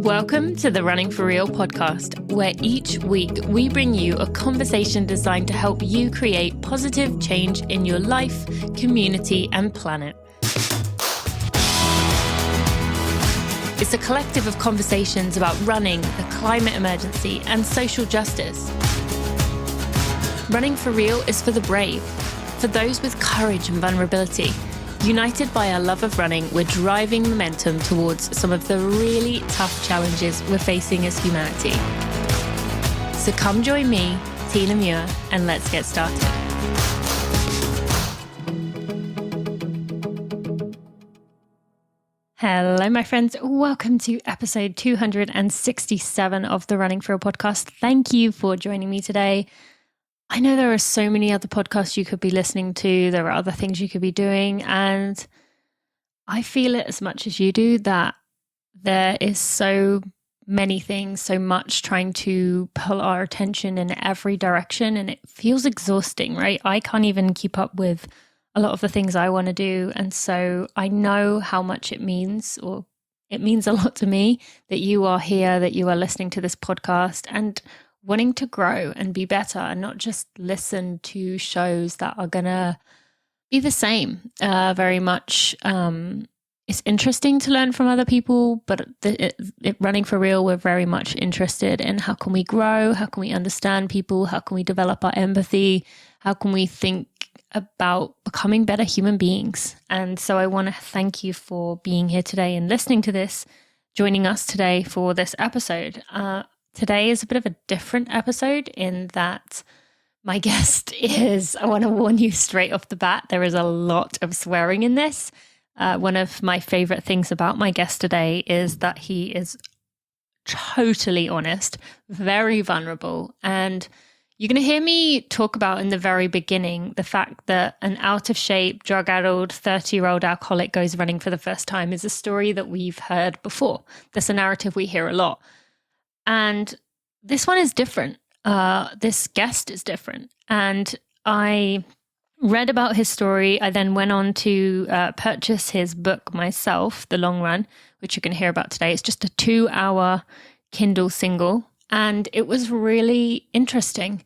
Welcome to the Running for Real podcast, where each week we bring you a conversation designed to help you create positive change in your life, community, and planet. It's a collective of conversations about running, the climate emergency, and social justice. Running for Real is for the brave, for those with courage and vulnerability. United by our love of running, we're driving momentum towards some of the really tough challenges we're facing as humanity. So come join me, Tina Muir, and let's get started. Hello, my friends. Welcome to episode 267 of the Running for Real podcast. Thank you for joining me today. I know there are so many other podcasts you could be listening to. There are other things you could be doing. And I feel it as much as you do that there is so many things, so much trying to pull our attention in every direction. And it feels exhausting, right? I can't even keep up with a lot of the things I want to do. And so I know how much it means, or it means a lot to me, that you are here, that you are listening to this podcast and wanting to grow and be better and not just listen to shows that are going to be the same very much. It's interesting to learn from other people, but Running for Real, we're very much interested in how can we grow? How can we understand people? How can we develop our empathy? How can we think about becoming better human beings? And so I want to thank you for being here today and listening to this, joining us today for this episode. Today is a bit of a different episode in that my guest is, I want to warn you straight off the bat, there is a lot of swearing in this. One of my favorite things about my guest today is that he is totally honest, very vulnerable. And you're going to hear me talk about in the very beginning the fact that an out-of-shape, drug-addled 30-year-old alcoholic goes running for the first time is a story that we've heard before. That's a narrative we hear a lot. And this one is different. This guest is different. And I read about his story. I then went on to purchase his book myself, The Long Run, which you're going to hear about today. It's just a 2-hour Kindle single. And it was really interesting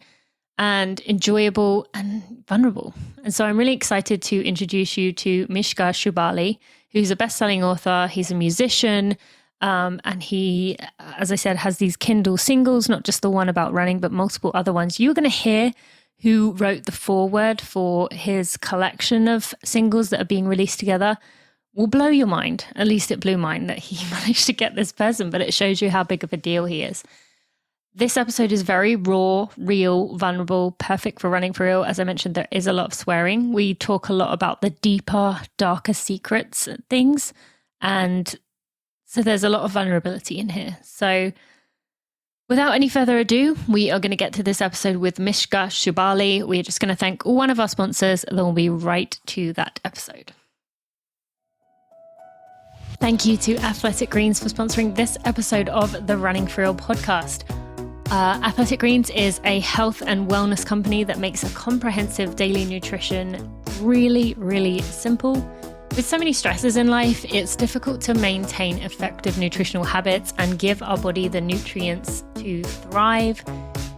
and enjoyable and vulnerable. And so I'm really excited to introduce you to Mishka Shubaly, who's a best-selling author. He's a musician. And he, as I said, has these Kindle singles, not just the one about running, but multiple other ones. You're going to hear who wrote the foreword for his collection of singles that are being released together. Will blow your mind. At least it blew mine that he managed to get this person, but it shows you how big of a deal he is. This episode is very raw, real, vulnerable, perfect for Running for Real. As I mentioned, there is a lot of swearing. We talk a lot about the deeper, darker secrets and things. And so there's a lot of vulnerability in here. So without any further ado, we are going to get to this episode with Mishka Shubaly. We're just going to thank one of our sponsors, and then we'll be right to that episode. Thank you to Athletic Greens for sponsoring this episode of the Running for Real podcast. Athletic Greens is a health and wellness company that makes a comprehensive daily nutrition really, really simple. With so many stresses in life, it's difficult to maintain effective nutritional habits and give our body the nutrients to thrive.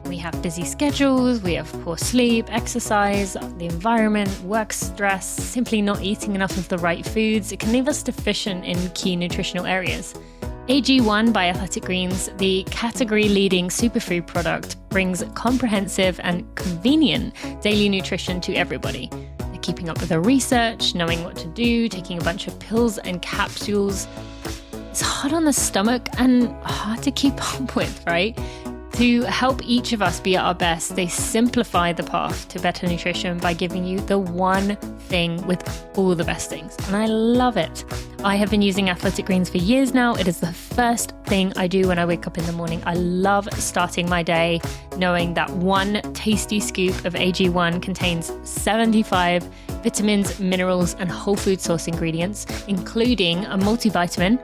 We have busy schedules, we have poor sleep, exercise, the environment, work stress, simply not eating enough of the right foods. It can leave us deficient in key nutritional areas. AG1 by Athletic Greens, the category-leading superfood product, brings comprehensive and convenient daily nutrition to everybody. Keeping up with the research, knowing what to do, taking a bunch of pills and capsules. It's hard on the stomach and hard to keep up with, right? To help each of us be at our best, they simplify the path to better nutrition by giving you the one thing with all the best things. And I love it. I have been using Athletic Greens for years now. It is the first thing I do when I wake up in the morning. I love starting my day knowing that one tasty scoop of AG1 contains 75 vitamins, minerals, and whole food source ingredients, including a multivitamin,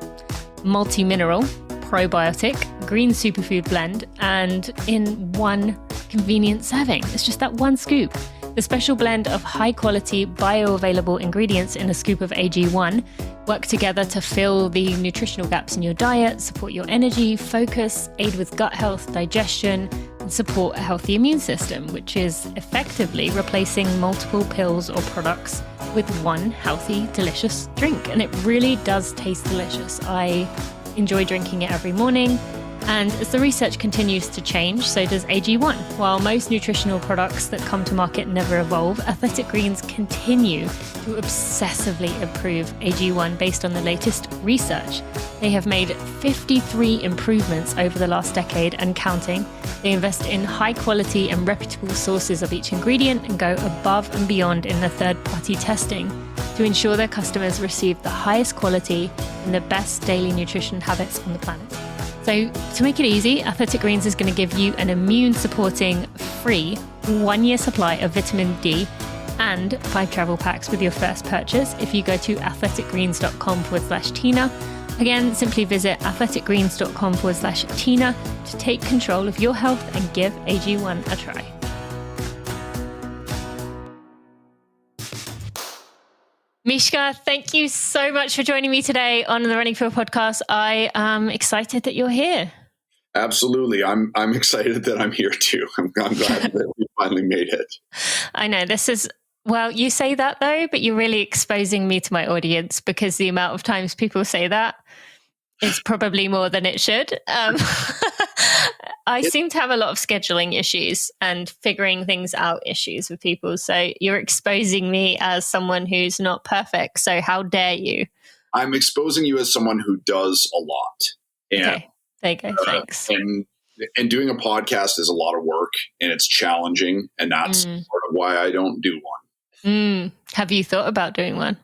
multi-mineral, probiotic, green superfood blend, and in one convenient serving. It's just that one scoop. The special blend of high-quality, bioavailable ingredients in a scoop of AG1 work together to fill the nutritional gaps in your diet, support your energy, focus, aid with gut health, digestion, and support a healthy immune system, which is effectively replacing multiple pills or products with one healthy, delicious drink. And it really does taste delicious. I enjoy drinking it every morning. And as the research continues to change, so does AG1. While most nutritional products that come to market never evolve, Athletic Greens continue to obsessively improve AG1 based on the latest research. They have made 53 improvements over the last decade and counting. They invest in high quality and reputable sources of each ingredient and go above and beyond in the third-party testing to ensure their customers receive the highest quality and the best daily nutrition habits on the planet. So to make it easy, Athletic Greens is going to give you an immune-supporting, free 1-year supply of vitamin D and 5 travel packs with your first purchase if you go to athleticgreens.com/Tina. Again, simply visit athleticgreens.com/Tina to take control of your health and give AG1 a try. Mishka, thank you so much for joining me today on the Running Field podcast. I am excited that you're here. Absolutely. I'm excited that I'm here too. I'm glad that we finally made it. I know this is, well, you say that though, but you're really exposing me to my audience because the amount of times people say that is probably more than it should. I seem to have a lot of scheduling issues and figuring things out issues with people. So you're exposing me as someone who's not perfect. So how dare you? I'm exposing you as someone who does a lot. And, okay. There you go. Thanks. And doing a podcast is a lot of work and it's challenging. And that's part of why I don't do one. Have you thought about doing one?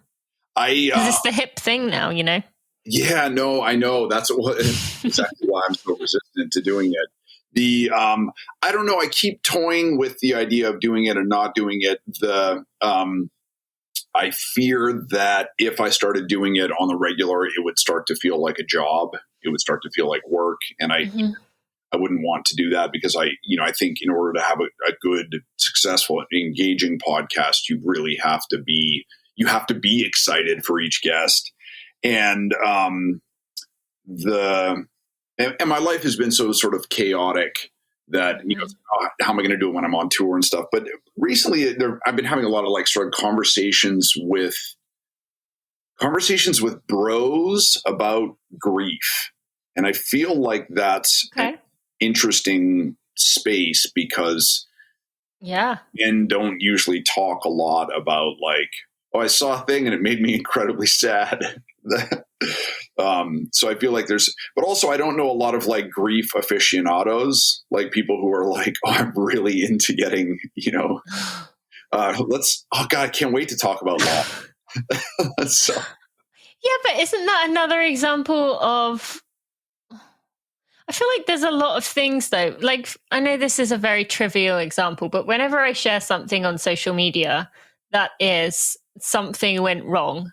Because it's the hip thing now, you know? Yeah, no, I know. That's exactly why I'm so resistant to doing it. I don't know. I keep toying with the idea of doing it and not doing it. I fear that if I started doing it on the regular, it would start to feel like a job. It would start to feel like work. And I wouldn't want to do that because I think in order to have a good, successful, engaging podcast, you really have to be excited for each guest. And my life has been so sort of chaotic that, how am I going to do it when I'm on tour and stuff? But recently I've been having a lot of like sort of conversations with bros about grief. And I feel like that's an interesting space because men don't usually talk a lot about like, oh, I saw a thing and it made me incredibly sad. So I feel like but also I don't know a lot of like grief aficionados, like people who are like, oh, I'm really into getting, oh God, I can't wait to talk about that. So. Yeah, but isn't that another example of, I feel like there's a lot of things though. Like, I know this is a very trivial example, but whenever I share something on social media that is something went wrong,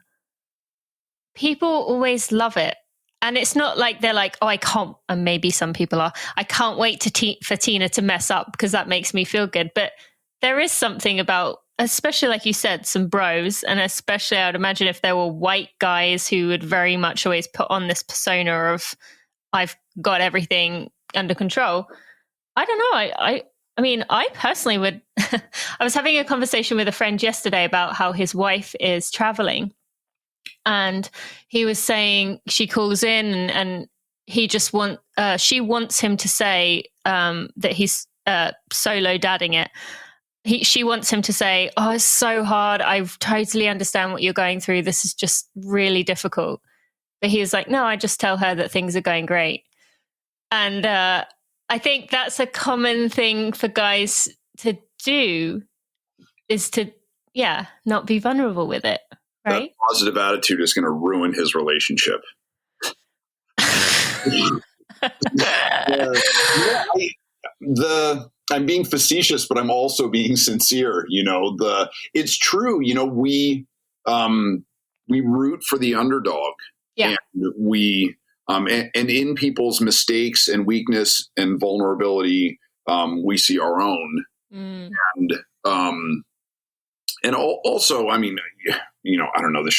people always love it. And it's not like they're like, oh, I can't, and maybe some people are, I can't wait for Tina to mess up because that makes me feel good. But there is something about, especially like you said, some bros, and especially I would imagine if there were white guys who would very much always put on this persona of, I've got everything under control. I don't know. I mean, I personally would, I was having a conversation with a friend yesterday about how his wife is traveling. And he was saying she calls in and he just she wants him to say that he's solo dadding it. She wants him to say, oh, it's so hard. I totally understand what you're going through. This is just really difficult. But he was like, no, I just tell her that things are going great. And I think that's a common thing for guys to do is to, not be vulnerable with it. Right? That positive attitude is going to ruin his relationship. I'm being facetious, but I'm also being sincere. It's true. We root for the underdog, and we and in people's mistakes and weakness and vulnerability, we see our own. And and also, I mean, I don't know, we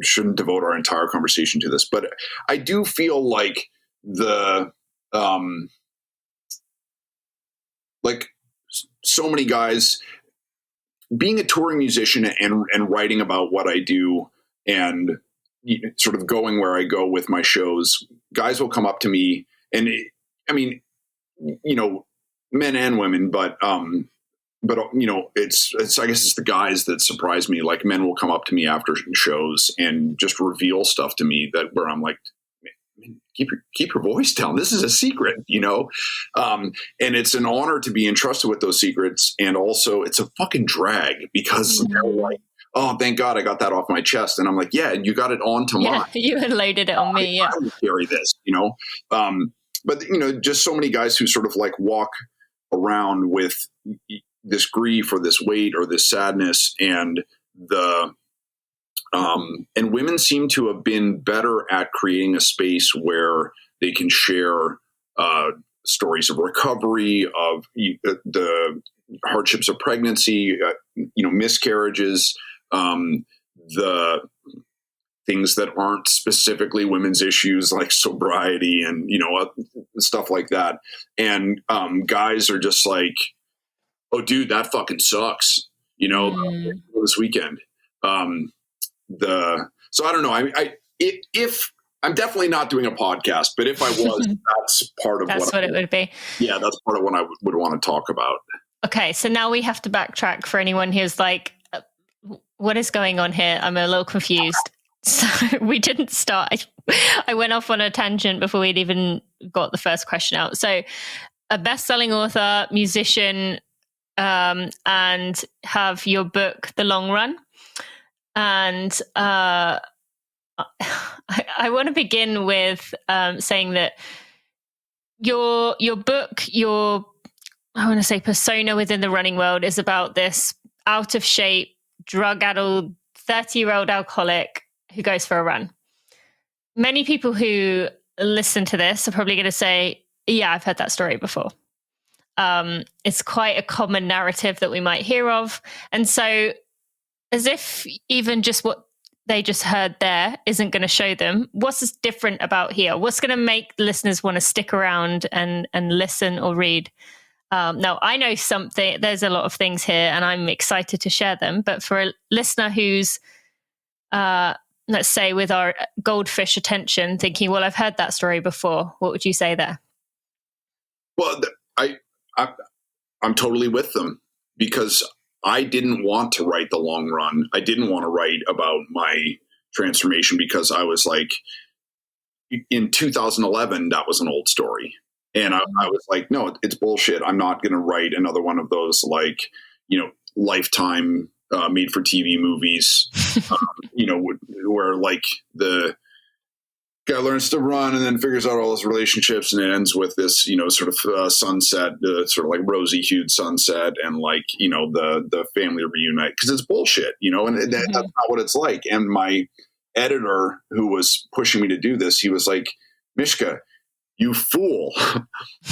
shouldn't devote our entire conversation to this, but I do feel like like so many guys being a touring musician and writing about what I do and sort of going where I go with my shows, guys will come up to me and I mean, men and women, but it's I guess it's the guys that surprise me. Like men will come up to me after shows and just reveal stuff to me where I'm like, keep your voice down. This is a secret, and it's an honor to be entrusted with those secrets. And also it's a fucking drag because they're like, oh, thank God I got that off my chest. And I'm like, yeah, and you got it onto mine. You had loaded it on me. Yeah. I would carry this, but just so many guys who sort of like walk around with this grief or this weight or this sadness, and and women seem to have been better at creating a space where they can share stories of recovery, of the hardships of pregnancy, miscarriages, the things that aren't specifically women's issues like sobriety and, stuff like that. And guys are just like, oh, dude, that fucking sucks, this weekend. So I don't know. If I'm definitely not doing a podcast, but if I was, that's part of what it would be. Yeah, that's part of what I would want to talk about. Okay, so now we have to backtrack for anyone who's like, what is going on here? I'm a little confused. So we didn't start. I went off on a tangent before we'd even got the first question out. So a best-selling author, musician, and have your book, The Long Run. And I want to begin with saying that your book, I want to say persona within the running world is about this out of shape, drug-addled 30-year-old alcoholic who goes for a run. Many people who listen to this are probably going to say, yeah, I've heard that story before. It's quite a common narrative that we might hear of. And so as if even just what they just heard there isn't going to show them, what's different about here? What's going to make listeners want to stick around and listen or read? Now, I know something, there's a lot of things here and I'm excited to share them. But for a listener who's, let's say with our goldfish attention, thinking, well, I've heard that story before, what would you say there? Well, I'm totally with them because I didn't want to write The Long Run. I didn't want to write about my transformation because I was like, in 2011, that was an old story. And I was like, no, it's bullshit. I'm not going to write another one of those, like, Lifetime made for TV movies, where like the guy learns to run and then figures out all his relationships and it ends with this, sort of sunset, sort of like rosy hued sunset and like, the family reunite because it's bullshit, and that's not what it's like. And my editor who was pushing me to do this, he was like, Mishka, you fool.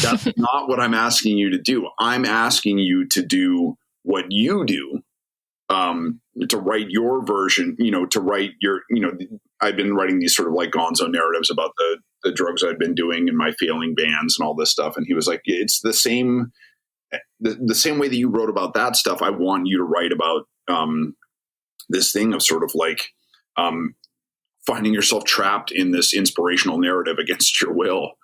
That's not what I'm asking you to do. I'm asking you to do what you do, to write your version, to write your, I've been writing these sort of like gonzo narratives about the drugs I'd been doing in my failing bands and all this stuff. And he was like, it's the same way that you wrote about that stuff. I want you to write about this thing of sort of like finding yourself trapped in this inspirational narrative against your will,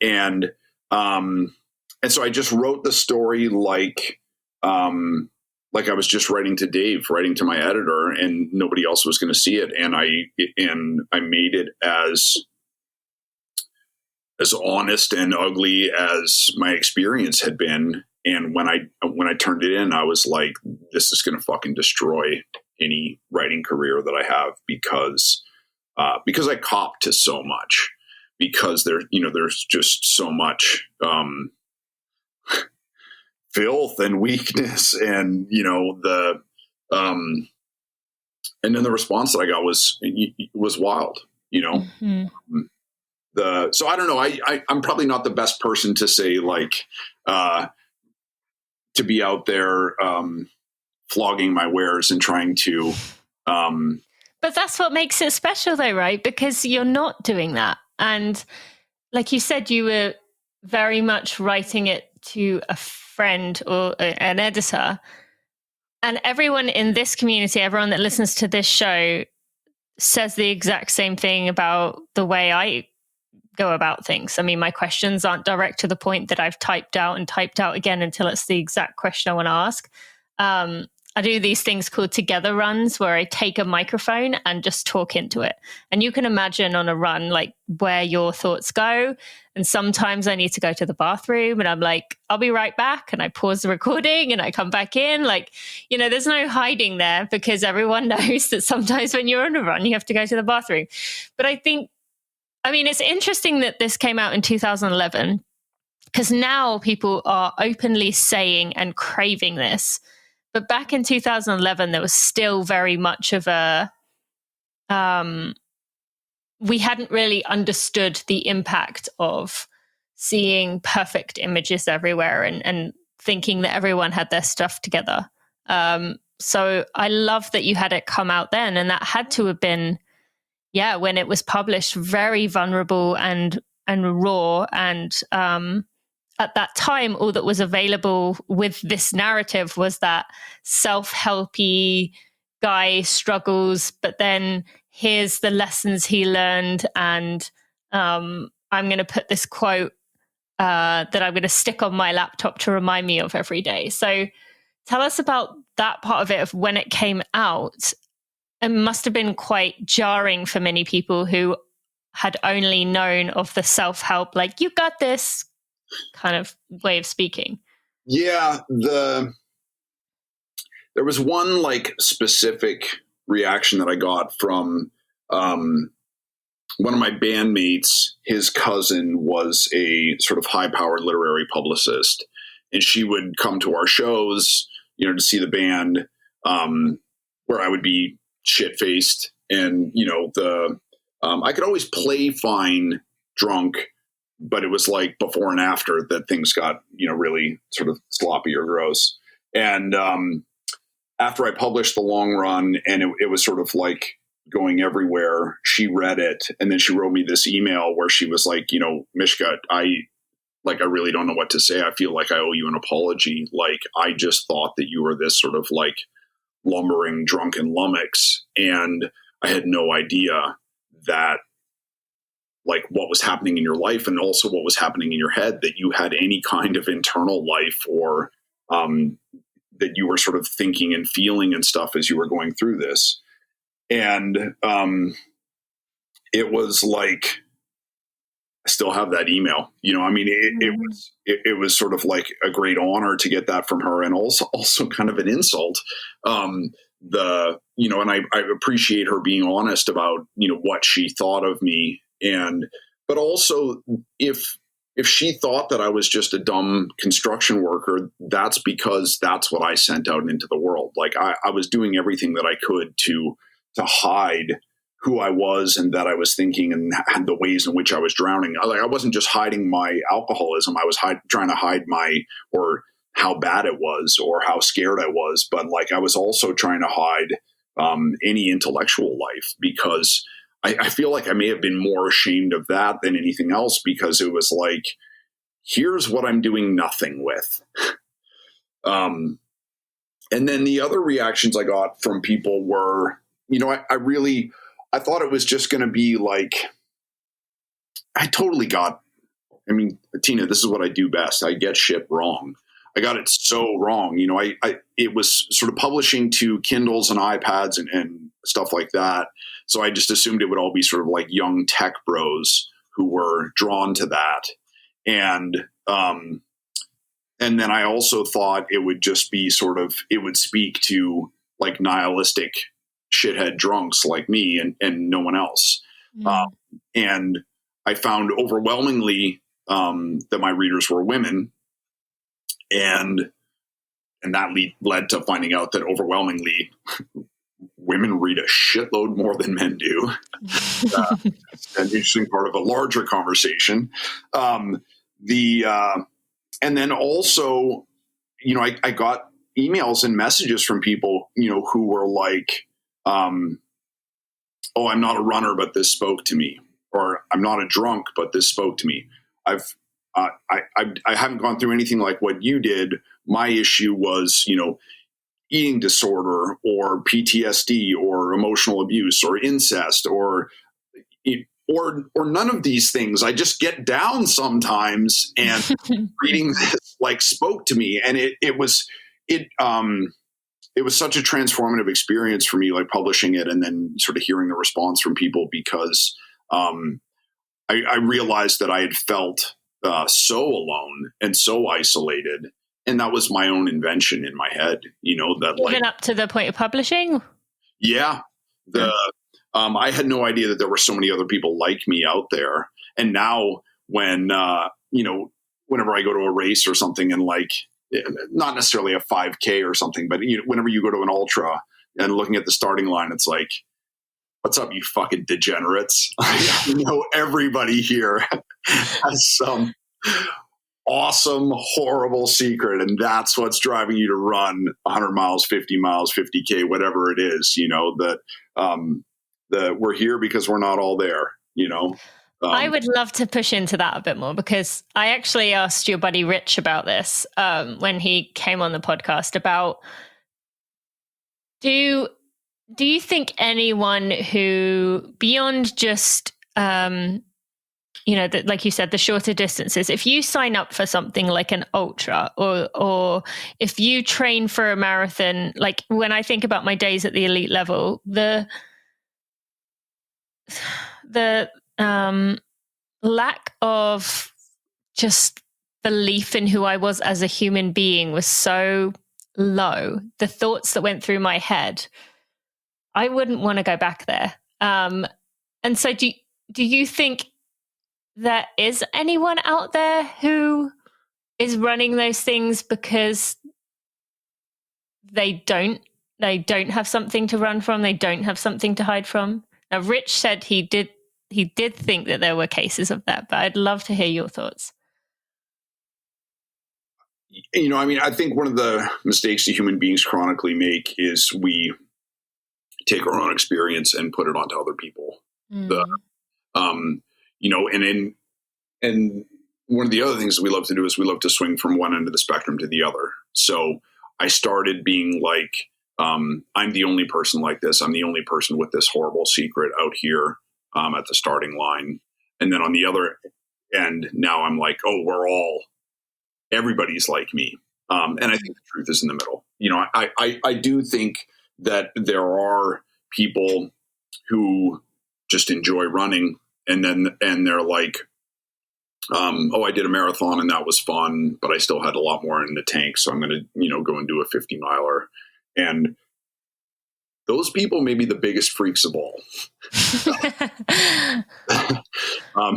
and so I just wrote the story like I was just writing to Dave, writing to my editor, and nobody else was going to see it. And I made it as honest and ugly as my experience had been. And when I turned it in, I was like, this is going to fucking destroy any writing career that I have because I cop to so much, because there's just so much, filth and weakness and, and then the response that I got was wild, so I don't know. I'm probably not the best person to say like, to be out there, flogging my wares and trying to. But that's what makes it special though, right? Because you're not doing that. And like you said, you were very much writing it to a friend or an editor. And everyone in this community, everyone that listens to this show says the exact same thing about the way I go about things. I mean, my questions aren't direct to the point that I've typed out and typed out again until it's the exact question I want to ask. I do these things called together runs where I take a microphone and just talk into it. And you can imagine on a run, like where your thoughts go. And sometimes I need to go to the bathroom and I'm like, I'll be right back. And I pause the recording and I come back in. Like, you know, there's no hiding there because everyone knows that sometimes when you're on a run, you have to go to the bathroom. But I mean, it's interesting that this came out in 2011 because now people are openly saying and craving this. But back in 2011, there was still very much of a, we hadn't really understood the impact of seeing perfect images everywhere and thinking that everyone had their stuff together. So I love that you had it come out then. And that had to have been, when it was published, very vulnerable and raw. And at that time, all that was available with this narrative was that self-helpy guy struggles, but then here's the lessons he learned. And I'm going to put this quote that I'm going to stick on my laptop to remind me of every day. So tell us about that part of it, of when it came out. It must have been quite jarring for many people who had only known of the self-help, like, you got this kind of way of speaking. Yeah, there was one like specific reaction that I got from one of my bandmates. His cousin was a sort of high-powered literary publicist, and she would come to our shows, you know, to see the band, where I would be shit-faced, and you know, I could always play fine drunk, but it was like before and after that things got, you know, really sort of sloppy or gross. And after I published the long run and it was sort of like going everywhere, she read it and then she wrote me this email where she was like, you know, Mishka, I really don't know what to say. I feel like I owe you an apology. Like, I just thought that you were this sort of like lumbering drunken lummox, and I had no idea that like what was happening in your life and also what was happening in your head, that you had any kind of internal life, or that you were sort of thinking and feeling and stuff as you were going through this. And it was like, I still have that email, you know, I mean, it was sort of like a great honor to get that from her, and also kind of an insult. You know, and I appreciate her being honest about, you know, what she thought of me. But also if she thought that I was just a dumb construction worker, that's because that's what I sent out into the world. Like I was doing everything that I could to hide who I was and that I was thinking and the ways in which I was drowning. Like, I wasn't just hiding my alcoholism. I was trying to hide or how bad it was or how scared I was. But like, I was also trying to hide any intellectual life, because I feel like I may have been more ashamed of that than anything else, because it was like, here's what I'm doing nothing with. And then the other reactions I got from people were, you know, I thought it was just going to be like, I mean, Tina, this is what I do best. I get shit wrong. I got it so wrong. You know, it was sort of publishing to Kindles and iPads and stuff like that. So I just assumed it would all be sort of like young tech bros who were drawn to that. And then I also thought it would just be sort of, it would speak to like nihilistic shithead drunks like me and no one else. And I found overwhelmingly that my readers were women. And that led to finding out that overwhelmingly women read a shitload more than men do. An interesting part of a larger conversation. And then also, you know, I got emails and messages from people, who were like, oh, I'm not a runner, but this spoke to me, or I'm not a drunk, but this spoke to me. I haven't gone through anything like what you did. My issue was, eating disorder or PTSD or emotional abuse or incest or none of these things. I just get down sometimes, and reading this like spoke to me, and it was such a transformative experience for me, like publishing it and then sort of hearing the response from people, because I realized that I had felt so alone and so isolated. And that was my own invention in my head, that even up to the point of publishing. Yeah. I had no idea that there were so many other people like me out there. And now when, whenever I go to a race or something, and like, not necessarily a 5K or something, but whenever you go to an ultra and looking at the starting line, it's like, what's up, you fucking degenerates? I know everybody here has some awesome, horrible secret, and that's what's driving you to run 100 miles, 50 miles, 50K, whatever it is, that we're here because we're not all there, I would love to push into that a bit more, because I actually asked your buddy Rich about this when he came on the podcast about, do you think anyone who, beyond just, like you said, the shorter distances, if you sign up for something like an ultra, or if you train for a marathon, like when I think about my days at the elite level, the lack of just belief in who I was as a human being was so low. The thoughts that went through my head, I wouldn't want to go back there. And so do you think there is anyone out there who is running those things because they don't have something to run from, they don't have something to hide from? Now, Rich said he did think that there were cases of that, but I'd love to hear your thoughts. I think one of the mistakes that human beings chronically make is we take our own experience and put it onto other people. And one of the other things that we love to do is we love to swing from one end of the spectrum to the other. So I started being like, I'm the only person like this. I'm the only person with this horrible secret out here at the starting line. And then on the other end, now I'm like, oh, everybody's like me. And I think the truth is in the middle. I do think that there are people who just enjoy running, and they're like, I did a marathon and that was fun, but I still had a lot more in the tank, so I'm going to go and do a 50 miler. And those people may be the biggest freaks of all.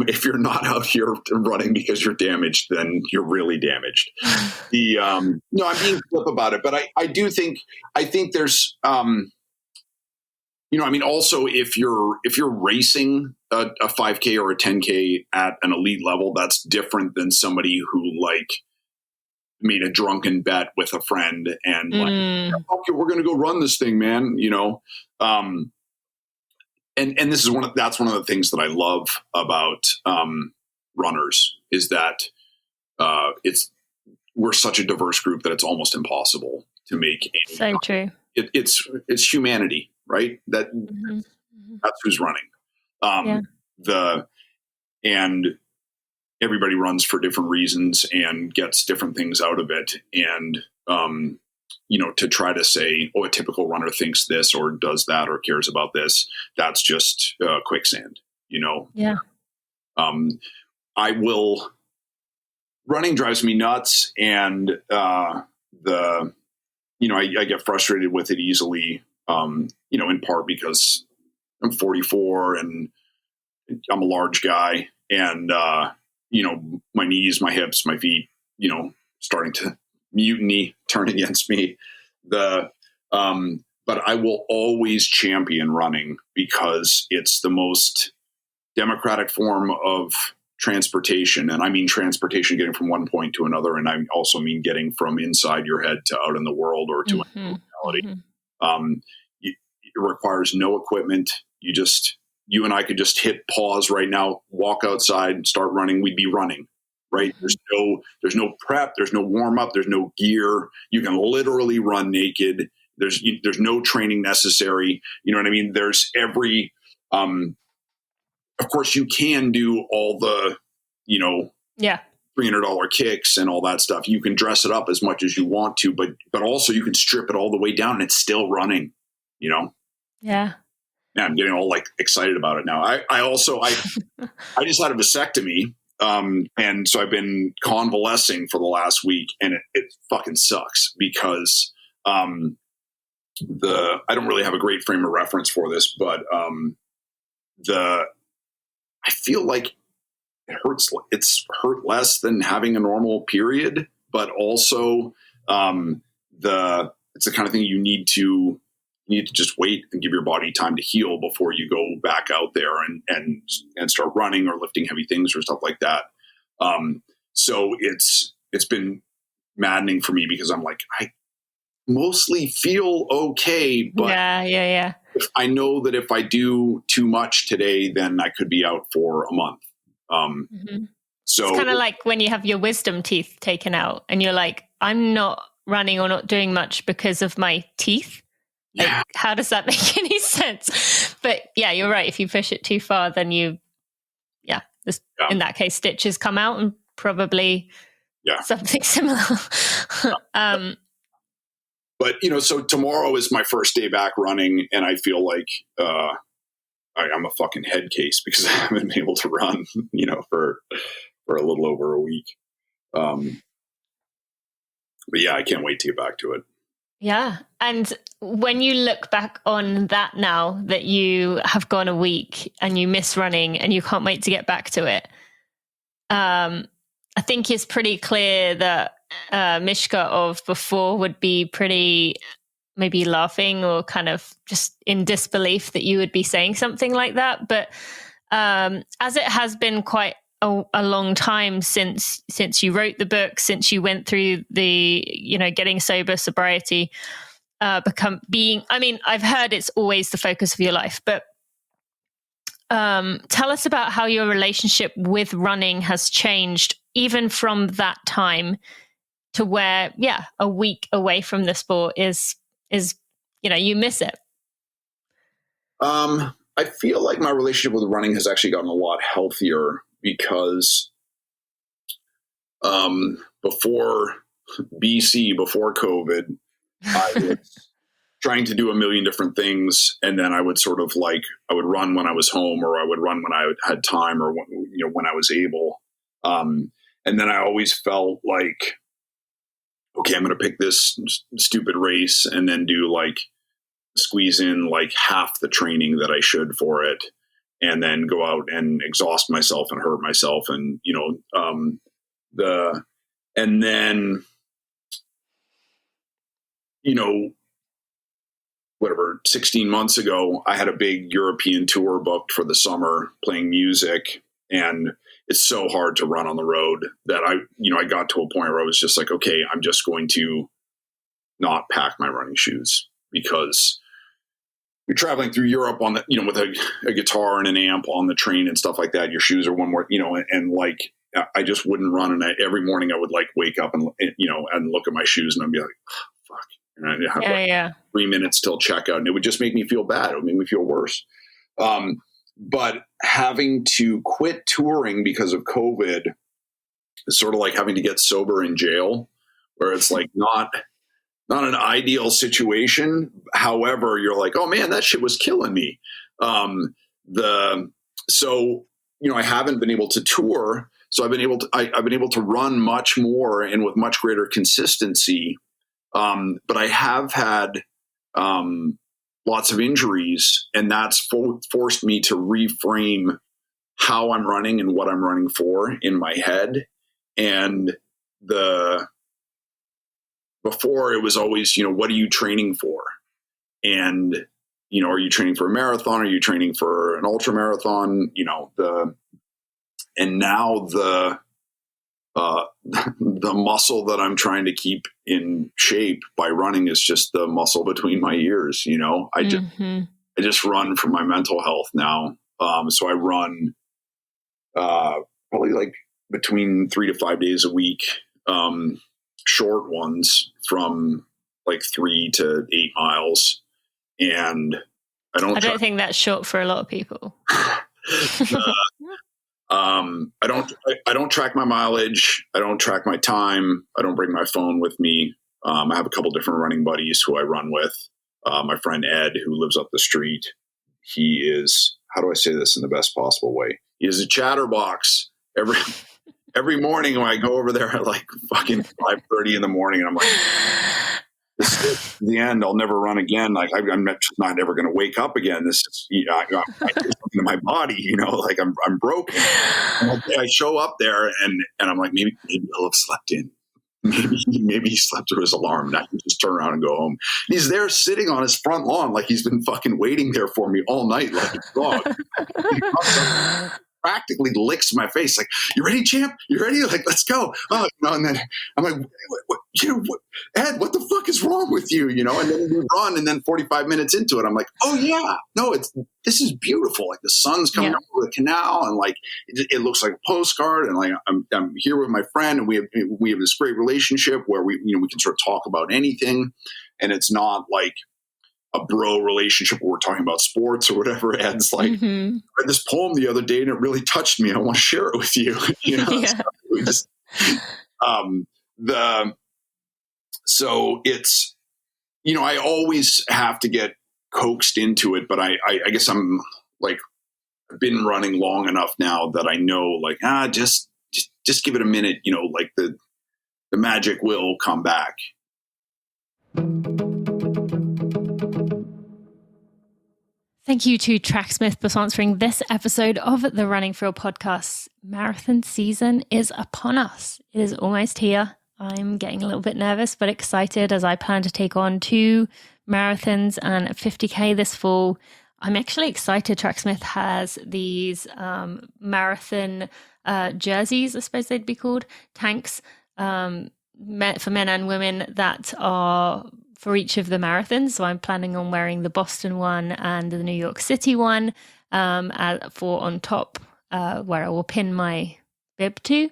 If you're not out here running because you're damaged, then you're really damaged. I'm being flip about it, but I think there's, also if you're racing a 5K or a 10K at an elite level, that's different than somebody who like made a drunken bet with a friend and like, okay, we're going to go run this thing, man. And this is that's one of the things that I love about runners is that we're such a diverse group that it's almost impossible to make any. So true. It's humanity, right? That's who's running. And everybody runs for different reasons and gets different things out of it. And, to try to say, a typical runner thinks this or does that or cares about this, that's just quicksand, Yeah. Running drives me nuts. And I get frustrated with it easily, in part because I'm 44 and I'm a large guy, and, my knees, my hips, my feet, starting to mutiny, turn against me. But I will always champion running because it's the most democratic form of transportation, and I mean transportation getting from one point to another, and I also mean getting from inside your head to out in the world or to reality. It requires no equipment. You and I could just hit pause right now, walk outside, start running. We'd be running, right? There's no prep, there's no warm up, there's no gear. You can literally run naked. There's no training necessary. You know what I mean? There's every, of course you can do all the, $300 kicks and all that stuff. You can dress it up as much as you want to, but also you can strip it all the way down and it's still running, Yeah. Yeah, I'm getting all like excited about it now. I just had a vasectomy. And so I've been convalescing for the last week, and it fucking sucks because, I don't really have a great frame of reference for this, but, I feel like it's hurt less than having a normal period, but also, it's the kind of thing you need to just wait and give your body time to heal before you go back out there and start running or lifting heavy things or stuff like that. So it's been maddening for me because I'm like, I mostly feel okay, but yeah. I know that if I do too much today, then I could be out for a month. So it's kind of like when you have your wisdom teeth taken out and you're like, I'm not running or not doing much because of my teeth. Like, how does that make any sense? But yeah, you're right. If you push it too far, then in that case, stitches come out and probably something similar. But, so tomorrow is my first day back running, and I feel like I'm a fucking head case because I haven't been able to run, for a little over a week. But yeah, I can't wait to get back to it. Yeah. And when you look back on that now that you have gone a week and you miss running and you can't wait to get back to it, I think it's pretty clear that Mishka of before would be pretty maybe laughing or kind of just in disbelief that you would be saying something like that. But as it has been quite a long time since you wrote the book, since you went through the, getting sober, sobriety, I've heard it's always the focus of your life, but tell us about how your relationship with running has changed even from that time to where, a week away from the sport is, you miss it. I feel like my relationship with running has actually gotten a lot healthier because before COVID, I was trying to do a million different things. And then I would sort of I would run when I was home, or I would run when I had time, or when I was able. And then I always felt like, okay, I'm going to pick this stupid race and then do squeeze in half the training that I should for it, and then go out and exhaust myself and hurt myself. And, and then, whatever, 16 months ago, I had a big European tour booked for the summer playing music, and it's so hard to run on the road that I got to a point where I was just like, okay, I'm just going to not pack my running shoes, because you're traveling through Europe on the, with a guitar and an amp on the train and stuff like that. Your shoes are one more, and I just wouldn't run. And every morning I would wake up and, and look at my shoes and I'd be like, oh, fuck. And I'd have 3 minutes till checkout, and it would just make me feel bad. It would make me feel worse. But having to quit touring because of COVID is sort of like having to get sober in jail, where it's not an ideal situation. However, you're like, oh man, that shit was killing me. I haven't been able to tour. So I've been able to run much more and with much greater consistency. But I have had, lots of injuries, and that's forced me to reframe how I'm running and what I'm running for in my head. And before it was always, what are you training for? And, are you training for a marathon? Are you training for an ultra marathon? and now the muscle that I'm trying to keep in shape by running is just the muscle between my ears. I just run for my mental health now. So I run probably like between 3 to 5 days a week, short ones from like 3 to 8 miles. And I don't think that's short for a lot of people. I don't track my mileage. I don't track my time. I don't bring my phone with me. I have a couple different running buddies who I run with. My friend Ed, who lives up the street, he is, how do I say this in the best possible way? He is a chatterbox. Every morning when I go over there at like fucking 5:30 in the morning, and I'm like, this is the end. I'll never run again. Like I'm not ever going to wake up again. This is, I do something to my body, like I'm broken. And I show up there and I'm like, maybe he'll have slept in. Maybe he slept through his alarm and I can just turn around and go home. And he's there sitting on his front lawn like he's been fucking waiting there for me all night like a dog. He practically licks my face like, you ready, champ? You ready? Like, let's go. Oh, and then I'm like, Ed, what the fuck is wrong with you? And then we run, and then 45 minutes into it, I'm like, oh yeah, no, this is beautiful. Like the sun's coming over the canal, and like it looks like a postcard, and like I'm here with my friend, and we have this great relationship where we can sort of talk about anything, and it's not like a bro relationship where we're talking about sports or whatever. Ed's like, I read this poem the other day and it really touched me. I want to share it with you. So it's, I always have to get coaxed into it, but I guess I'm like, I've been running long enough now that I know like, just give it a minute, like the magic will come back. Thank you to Tracksmith for sponsoring this episode of the Running for Real podcast. Marathon season is upon us. It is almost here. I'm getting a little bit nervous, but excited as I plan to take on 2 marathons and 50K this fall. I'm actually excited. Tracksmith has these marathon jerseys, I suppose they'd be called, tanks, for men and women that are for each of the marathons. So I'm planning on wearing the Boston one and the New York City one for on top, where I will pin my bib to.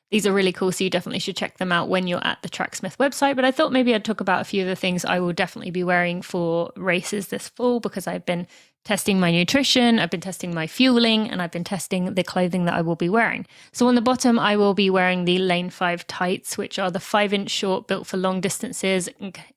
These are really cool, so you definitely should check them out when you're at the Tracksmith website. But I thought maybe I'd talk about a few of the things I will definitely be wearing for races this fall, because I've been testing my nutrition, I've been testing my fueling, and I've been testing the clothing that I will be wearing. So on the bottom, I will be wearing the Lane 5 tights, which are the 5-inch short built for long distances.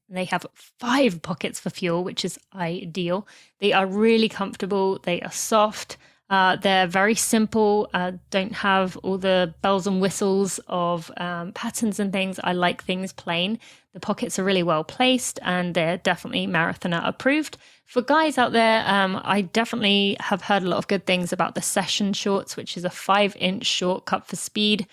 They have 5 pockets for fuel, which is ideal. They are really comfortable. They are soft. They're very simple, don't have all the bells and whistles of patterns and things. I like things plain. The pockets are really well placed, and they're definitely marathoner approved. For guys out there, I definitely have heard a lot of good things about the Session shorts, which is a 5-inch short cut for speed,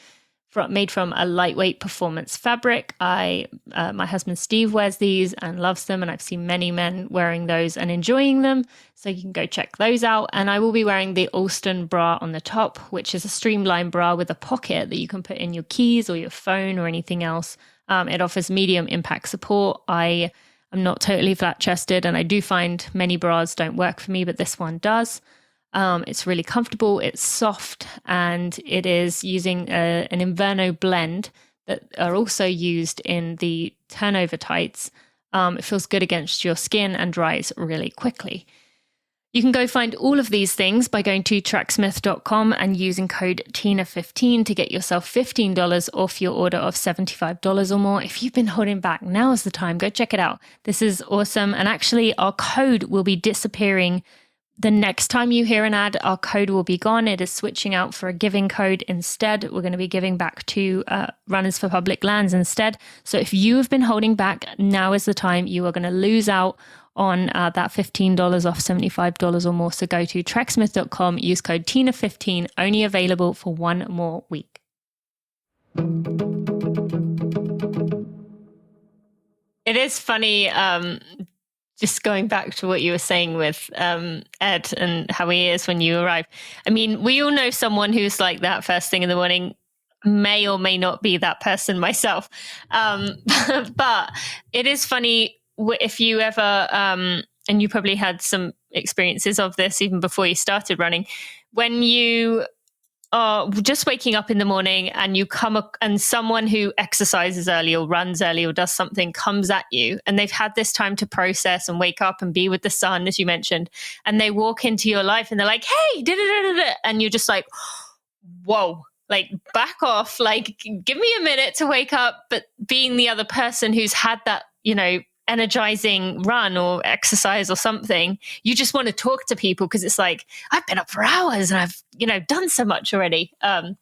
made from a lightweight performance fabric. My husband Steve wears these and loves them, and I've seen many men wearing those and enjoying them, so you can go check those out. And I will be wearing the Alston bra on the top, which is a streamlined bra with a pocket that you can put in your keys or your phone or anything else. It offers medium impact support. I am not totally flat-chested, and I do find many bras don't work for me, but this one does. It's really comfortable, it's soft, and it is using an Inverno blend that are also used in the turnover tights. It feels good against your skin and dries really quickly. You can go find all of these things by going to tracksmith.com and using code TINA15 to get yourself $15 off your order of $75 or more. If you've been holding back, now is the time. Go check it out. This is awesome. And actually, our code will be disappearing. The next time you hear an ad, our code will be gone. It is switching out for a giving code instead. We're going to be giving back to Runners for Public Lands instead. So if you have been holding back, now is the time. You are going to lose out on that $15 off $75 or more. So go to tracksmith.com, use code TINA15, only available for 1 more week. It is funny just going back to what you were saying with Ed and how he is when you arrive. I mean, we all know someone who's like that first thing in the morning. May or may not be that person myself. But it is funny if you ever, and you probably had some experiences of this even before you started running, when you just waking up in the morning and you and someone who exercises early or runs early or does something comes at you, and they've had this time to process and wake up and be with the sun, as you mentioned, and they walk into your life and they're like, hey, da-da-da-da-da, and you're just like, whoa, like back off, like give me a minute to wake up. But being the other person who's had that, energizing run or exercise or something, you just want to talk to people because it's like, I've been up for hours and I've done so much already. So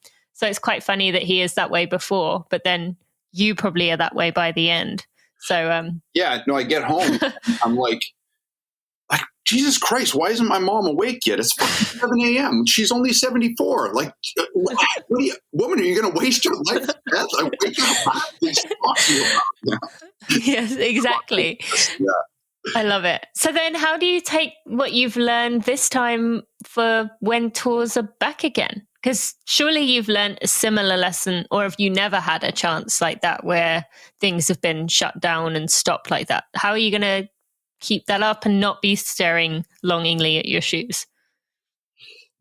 it's quite funny that he is that way before, but then you probably are that way by the end. So yeah, no, I get home, I'm like, Jesus Christ, why isn't my mom awake yet? It's fucking 7 a.m. She's only 74. Like, woman, are you going to waste your life to death? I wake up. Talk to you about. Yes, exactly. Yeah. I love it. So then how do you take what you've learned this time for when tours are back again? Because surely you've learned a similar lesson, or have you never had a chance like that where things have been shut down and stopped like that? How are you going to keep that up and not be staring longingly at your shoes?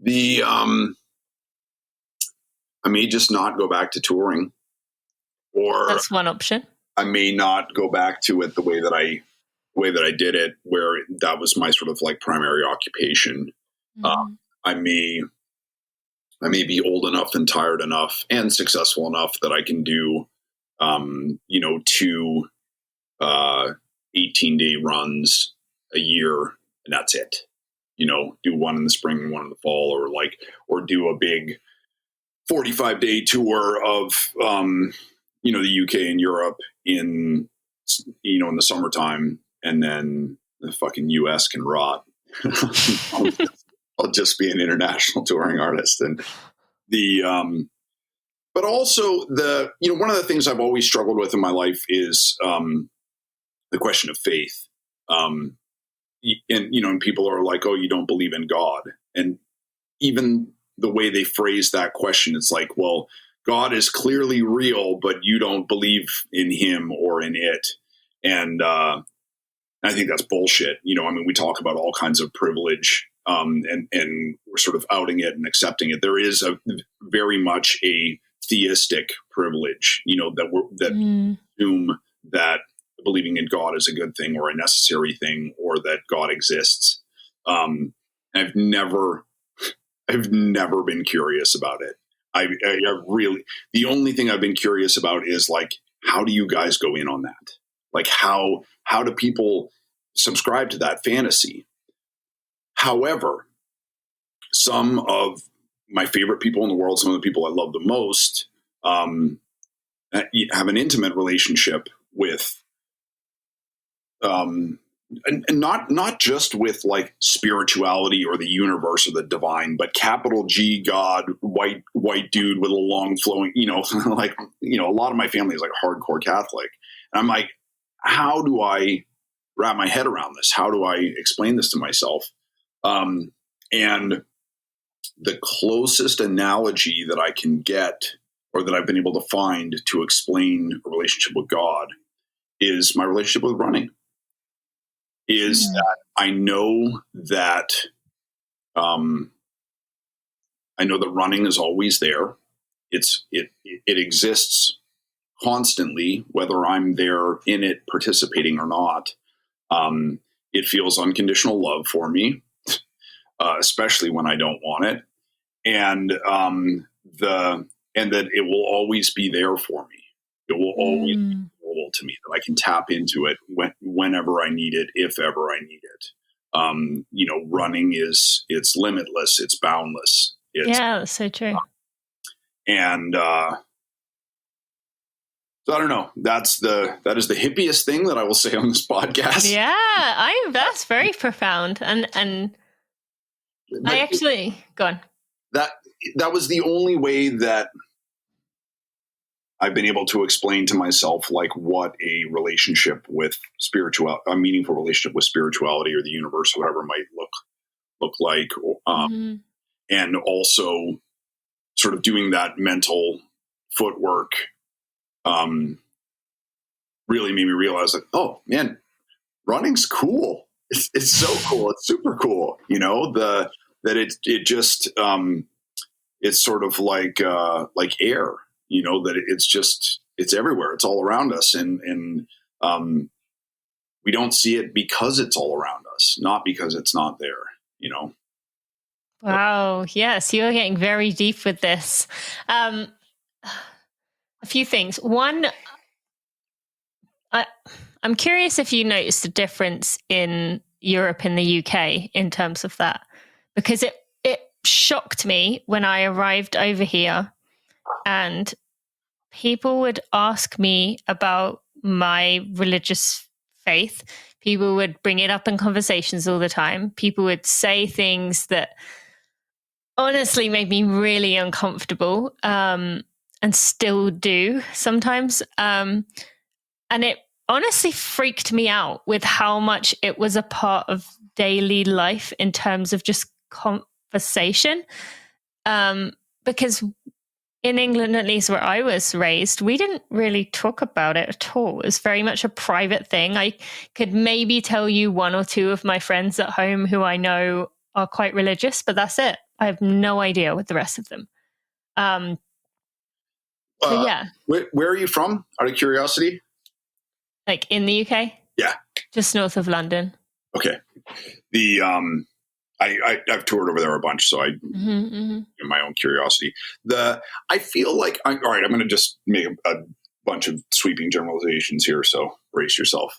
I may just not go back to touring, or that's one option. I may not go back to it the way that I did it, where that was my sort of like primary occupation. I may be old enough and tired enough and successful enough that I can do, 2 18-day runs a year, and that's it. Do one in the spring and one in the fall, or do a big 45-day tour of, the UK and Europe in the summertime, and then the fucking US can rot. I'll just be an international touring artist. And but also one of the things I've always struggled with in my life is the question of faith. And people are like, oh, you don't believe in God. And even the way they phrase that question, it's like, well, God is clearly real, but you don't believe in him or in it. And I think that's bullshit. We talk about all kinds of privilege, and we're sort of outing it and accepting it. There is a very much a theistic privilege, that assume that believing in God is a good thing or a necessary thing, or that God exists. I've never been curious about it. I really, the only thing I've been curious about is like, how do you guys go in on that? Like, how do people subscribe to that fantasy? However, some of my favorite people in the world, some of the people I love the most, have an intimate relationship with, and not just with like spirituality or the universe or the divine, but capital G God, white dude with a long flowing, a lot of my family is like hardcore Catholic. And I'm like, how do I wrap my head around this? How do I explain this to myself? And the closest analogy that I can get, or that I've been able to find to explain a relationship with God, is my relationship with running. That I know that running is always there. It exists constantly, whether I'm there in it participating or not. It feels unconditional love for me, especially when I don't want it, and that it will always be there for me. It will always be available to me, that I can tap into it whenever I need it, if ever I need it. Running it's limitless, it's boundless. That's so true. And so I don't know. That is the hippiest thing that I will say on this podcast. Yeah, that's very profound. And I actually go on. That was the only way that I've been able to explain to myself like what a relationship with a meaningful relationship with spirituality or the universe, or whatever might look like. And also sort of doing that mental footwork, really made me realize that, oh man, running's cool. It's so cool. It's super cool. You know, it's sort of like air, you know, that it's everywhere. It's all around us. And we don't see it because it's all around us, not because it's not there, you know? Wow. Yes. You're getting very deep with this. A few things. One, I'm curious if you noticed a difference in Europe and the UK in terms of that, because it shocked me when I arrived over here and people would ask me about my religious faith. People would bring it up in conversations all the time. People would say things that honestly made me really uncomfortable, and still do sometimes. And it honestly freaked me out with how much it was a part of daily life in terms of just conversation. Because in England, at least where I was raised, we didn't really talk about it at all. It was very much a private thing. I could maybe tell you one or two of my friends at home who I know are quite religious, but that's it. I have no idea with the rest of them. So yeah. Where are you from, out of curiosity? Like in the UK? Yeah. Just north of London. Okay. I've toured over there a bunch, so in my own curiosity, I feel like, all right, I'm going to just make a bunch of sweeping generalizations here, so brace yourself.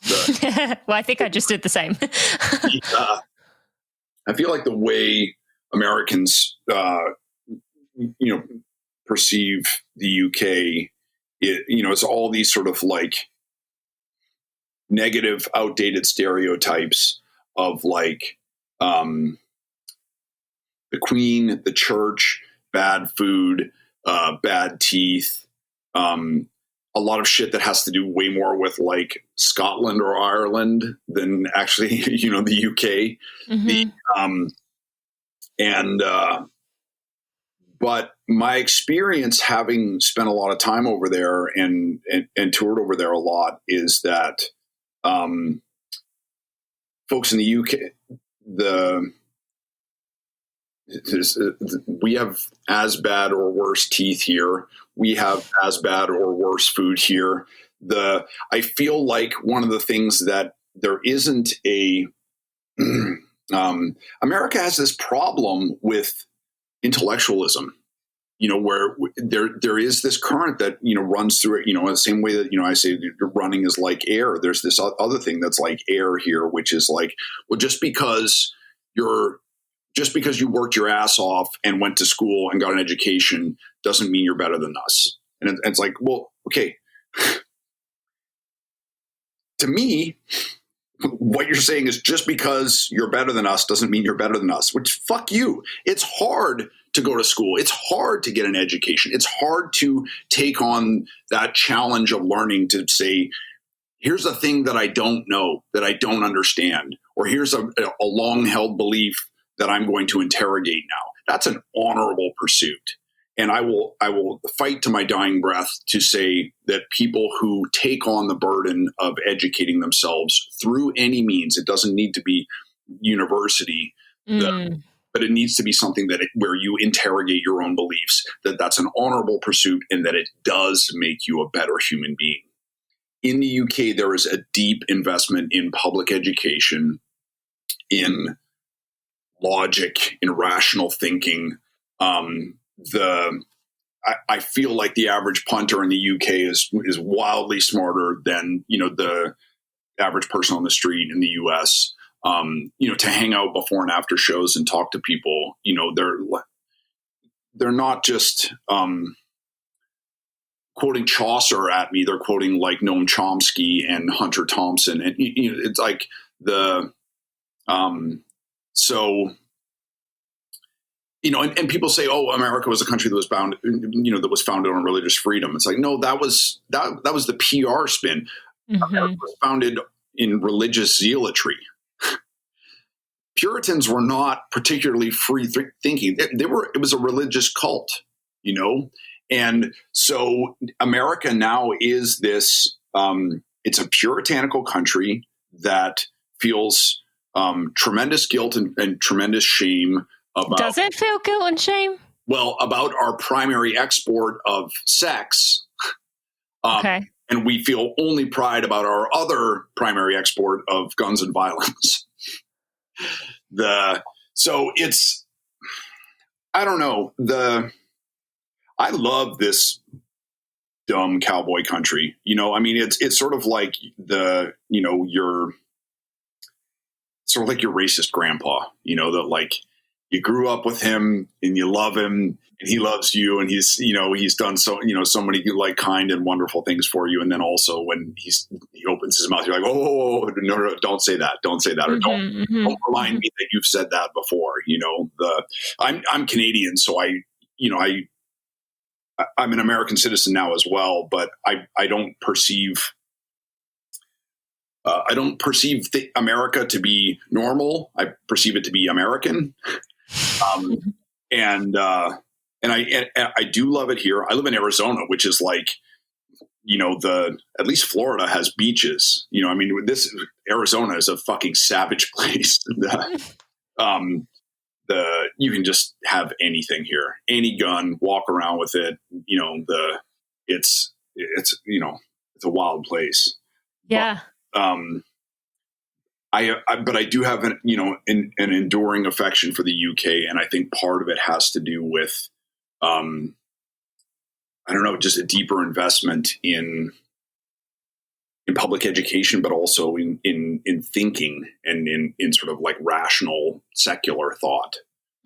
Well, I think I just did the same. I feel like the way Americans, perceive the UK, it's all these sort of like negative, outdated stereotypes of like, the Queen, the church, bad food, bad teeth, a lot of shit that has to do way more with like Scotland or Ireland than actually, the UK. But my experience, having spent a lot of time over there and toured over there a lot, is that folks in the UK, we have as bad or worse teeth here. We have as bad or worse food here. I feel like one of the things that there isn't America has this problem with intellectualism, where there is this current that, runs through it, in the same way that, I say running is like air. There's this other thing that's like air here, which is like, well, just because you worked your ass off and went to school and got an education doesn't mean you're better than us. And it's like, well, okay. To me, what you're saying is just because you're better than us doesn't mean you're better than us, which fuck you. It's hard to go to school. It's hard to get an education. It's hard to take on that challenge of learning, to say, here's a thing that I don't know, that I don't understand, or here's a long held belief that I'm going to interrogate now. That's an honorable pursuit. And I will fight to my dying breath to say that people who take on the burden of educating themselves through any means, it doesn't need to be university, but it needs to be something where you interrogate your own beliefs, that's an honorable pursuit, and that it does make you a better human being. In the UK, there is a deep investment in public education, in logic, in rational thinking. I feel like the average punter in the UK is wildly smarter than, the average person on the street in the US. To hang out before and after shows and talk to people, they're not just quoting Chaucer at me. They're quoting like Noam Chomsky and Hunter Thompson. And it's like so and people say, oh, America was a country that was that was founded on religious freedom. It's like, no, that was the PR spin. America was founded in religious zealotry. Puritans were not particularly free thinking. It was a religious cult, and so America now is this. It's a puritanical country that feels tremendous guilt and tremendous shame about. Does it feel guilt and shame? Well, about our primary export of sex. Okay. And we feel only pride about our other primary export of guns and violence. So it's, I don't know, I love this dumb cowboy country. It's sort of like your racist grandpa, that like you grew up with him and you love him and he loves you and he's done so many like kind and wonderful things for you. And then also when he opens his mouth, you're like, oh, no, don't say that. Don't say that. Or don't remind me that you've said that before. I'm Canadian. So I'm an American citizen now as well, but I don't perceive America to be normal. I perceive it to be American. And I do love it here. I live in Arizona, which is like, at least Florida has beaches. Arizona is a fucking savage place. You can just have anything here, any gun, walk around with it. It's a wild place. Yeah. But, I do have an enduring affection for the UK, and I think part of it has to do with, just a deeper investment in public education, but also in thinking and in sort of like rational secular thought.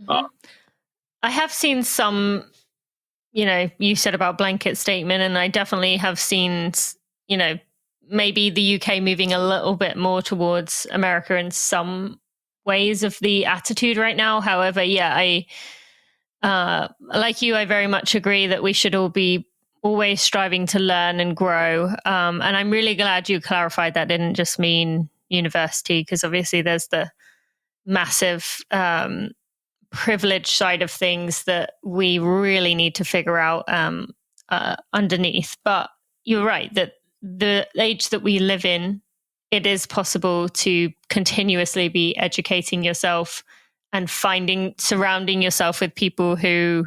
I have seen some, you said about blanket statement, and I definitely have seen, maybe the UK moving a little bit more towards America in some ways of the attitude right now. However, yeah, I like you, I very much agree that we should all be always striving to learn and grow. And I'm really glad you clarified that didn't just mean university, because obviously there's the massive privilege side of things that we really need to figure out underneath. But you're right that the age that we live in, it is possible to continuously be educating yourself and surrounding yourself with people who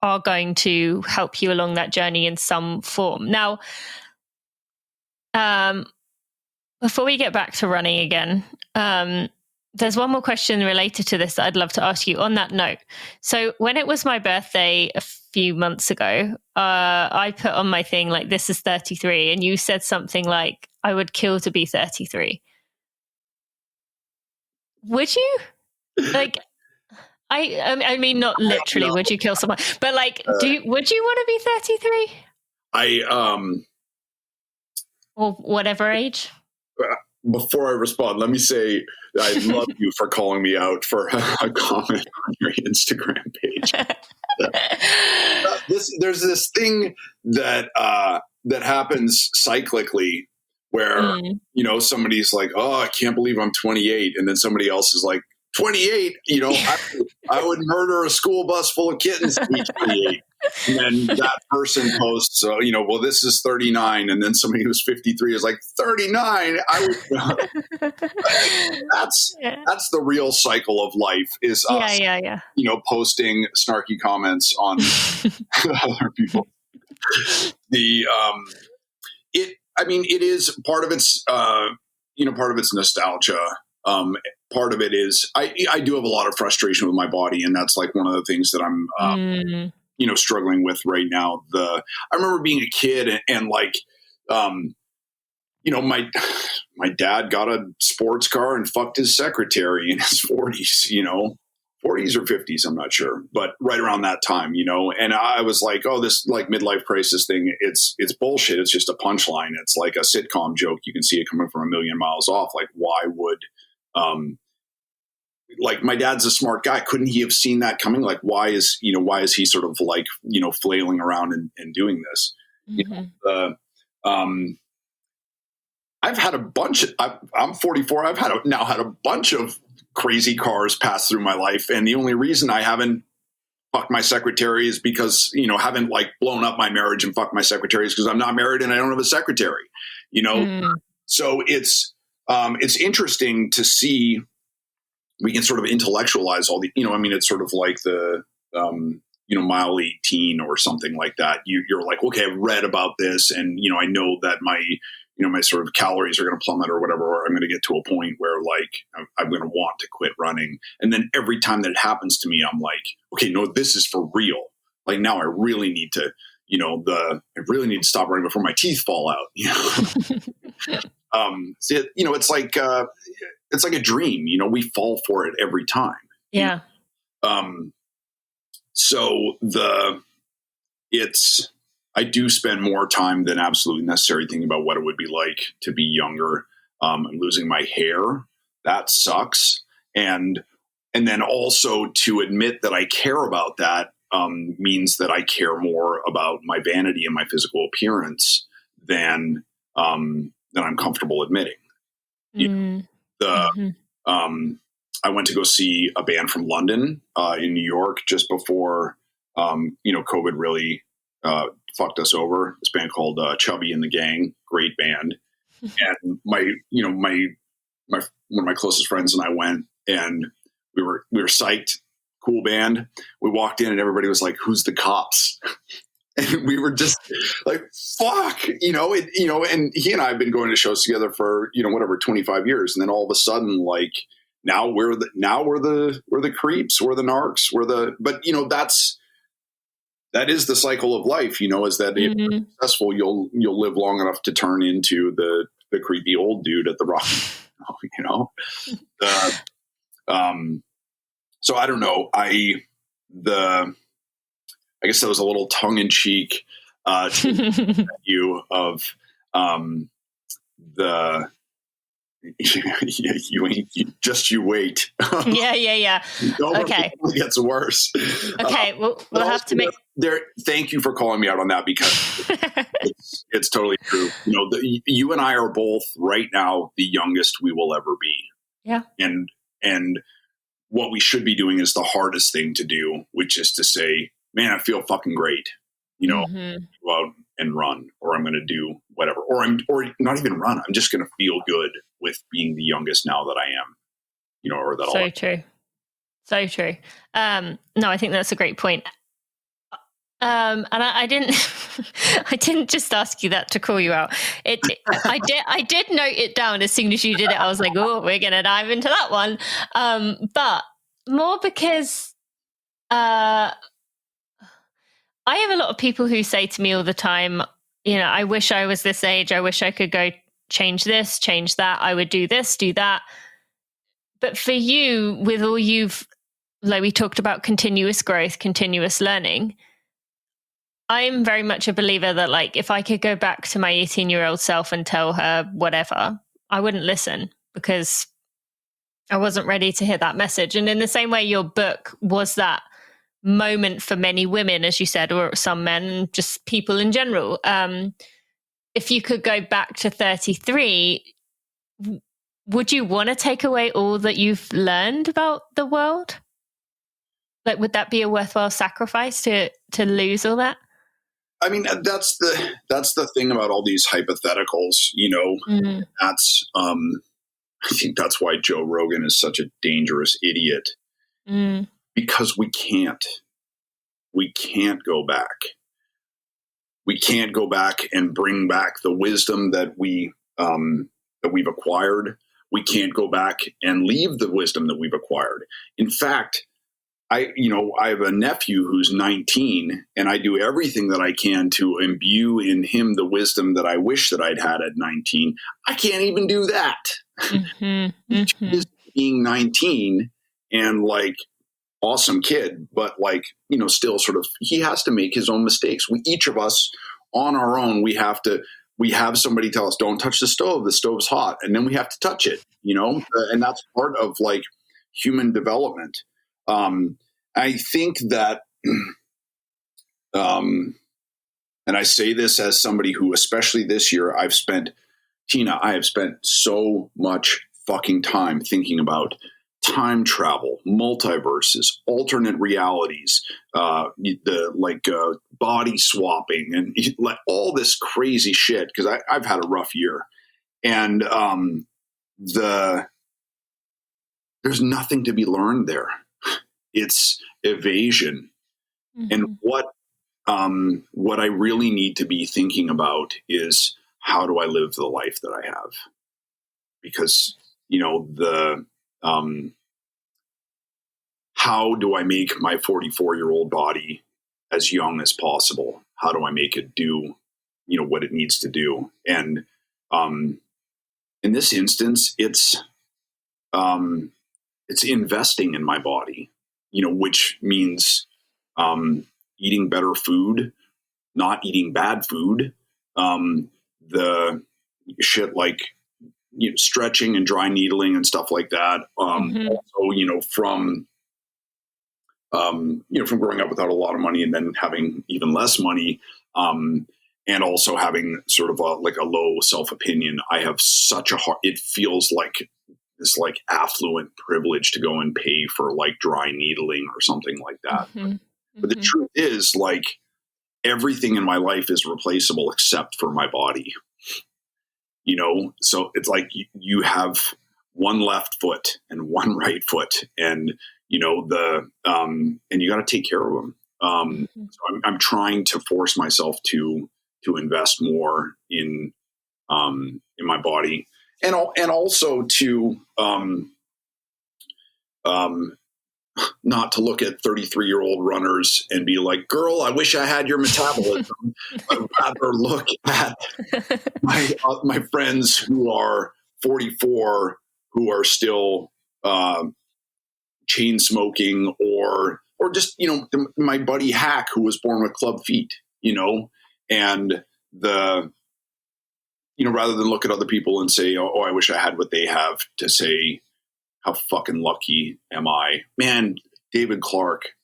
are going to help you along that journey in some form. Now, before we get back to running again, there's one more question related to this that I'd love to ask you on that note. So when it was my birthday a few months ago, I put on my thing like, this is 33. And you said something like, I would kill to be 33. Would you? Like, I mean, not literally, would you kill someone? But like, would you want to be 33? Or whatever age? Before I respond, let me say I love you for calling me out for a comment on your Instagram page. There's this thing that happens cyclically where somebody's like, oh, I can't believe I'm 28, and then somebody else is like, 28, I would murder a school bus full of kittens to be 28. And then that person posts, well, this is 39. And then somebody who's 53 is like, 39? That's the real cycle of life, is us, posting snarky comments on other people. It is part of its, part of its nostalgia. Part of it is I do have a lot of frustration with my body, and that's like one of the things that I'm struggling with right now. I remember being a kid and like my dad got a sports car and fucked his secretary in his 40s, 40s or 50s, I'm not sure, but right around that time, and I was like, oh, this like midlife crisis thing, it's bullshit. It's just a punchline. It's like a sitcom joke. You can see it coming from a million miles off. Like, why would like my dad's a smart guy. Couldn't he have seen that coming? Like, why is he sort of like, flailing around and doing this? I've had a bunch. I'm 44. I've now had a bunch of crazy cars pass through my life, and the only reason I haven't fucked my secretary is because haven't like blown up my marriage and fucked my secretary is because I'm not married and I don't have a secretary. So it's interesting to see. We can sort of intellectualize all the. It's sort of like the mile 18 or something like that. You're like, okay, I've read about this, and I know that my my sort of calories are going to plummet or whatever, or I'm going to get to a point where like I'm going to want to quit running. And then every time that it happens to me, I'm like, okay, no, this is for real. Like now I really need to, I really need to stop running before my teeth fall out. It's like a dream, we fall for it every time. Yeah. I do spend more time than absolutely necessary thinking about what it would be like to be younger. I'm losing my hair. That sucks. And then also to admit that I care about that means that I care more about my vanity and my physical appearance than I'm comfortable admitting. I went to go see a band from London in New York just before COVID really fucked us over. This band called Chubby and the Gang, great band. And my one of my closest friends and I went, and we were psyched, cool band. We walked in and everybody was like, "Who's the cops?" And we were just like, "Fuck," and he and I have been going to shows together for 25 years, and then all of a sudden, like now we're the creeps, we're the narcs, that is the cycle of life, is that if you're successful, you'll live long enough to turn into the creepy old dude at the rock, So I don't know. I guess that was a little tongue in cheek to you of the. You wait. Yeah. Okay. It gets worse. Okay, we'll have to make. Thank you for calling me out on that, because it's totally true. You and I are both right now the youngest we will ever be. Yeah. And what we should be doing is the hardest thing to do, which is to say, man, I feel fucking great. Go out and run, or I'm going to do whatever, or not even run. I'm just going to feel good with being the youngest now that I am, or that so true. So true. No, I think that's a great point. And I didn't, I didn't just ask you that to call you out. I did note it down as soon as you did it. I was like, oh, we're going to dive into that one. But more because, I have a lot of people who say to me all the time, I wish I was this age. I wish I could go change this, change that. I would do this, do that. But for you, with all like we talked about continuous growth, continuous learning, I'm very much a believer that like, if I could go back to my 18-year-old self and tell her whatever, I wouldn't listen because I wasn't ready to hear that message. And in the same way, your book was that moment for many women, as you said, or some men, just people in general. If you could go back to 33, would you want to take away all that you've learned about the world? Like, would that be a worthwhile sacrifice to lose all that? I mean, that's the thing about all these hypotheticals, that's, I think that's why Joe Rogan is such a dangerous idiot. Because we can't go back. We can't go back and bring back the wisdom that we've acquired. We can't go back and leave the wisdom that we've acquired. In fact, I have a nephew who's 19, and I do everything that I can to imbue in him the wisdom that I wish that I'd had at 19. I can't even do that. Just being 19 and like, awesome kid, but like, still sort of, he has to make his own mistakes. Each of us on our own, we have somebody tell us, don't touch the stove's hot. And then we have to touch it, and that's part of like human development. I think that, and I say this as somebody who, especially this year, I have spent so much fucking time thinking about time travel, multiverses, alternate realities, body swapping, and all this crazy shit. Because I've had a rough year, and there's nothing to be learned there. It's evasion. Mm-hmm. And what I really need to be thinking about is, how do I live the life that I have? Because, how do I make my 44-year-old body as young as possible? How do I make it do, what it needs to do? And in this instance, it's investing in my body, which means eating better food, not eating bad food, the shit like stretching and dry needling and stuff like that. Also, from growing up without a lot of money and then having even less money, and also having sort of a low self-opinion, I have such it feels like this affluent privilege to go and pay for dry needling or something like that. Mm-hmm. But the truth is, everything in my life is replaceable except for my body. So it's you have one left foot and one right foot, and and you got to take care of them. So I'm trying to force myself to invest more in my body, and also to not to look at 33-year-old runners and be like, girl, I wish I had your metabolism. I'd rather look at my friends who are 44, who are still chain smoking, or just, my buddy Hack, who was born with club feet, and rather than look at other people and say, oh, I wish I had what they have, to say, how fucking lucky am I? Man, David Clark,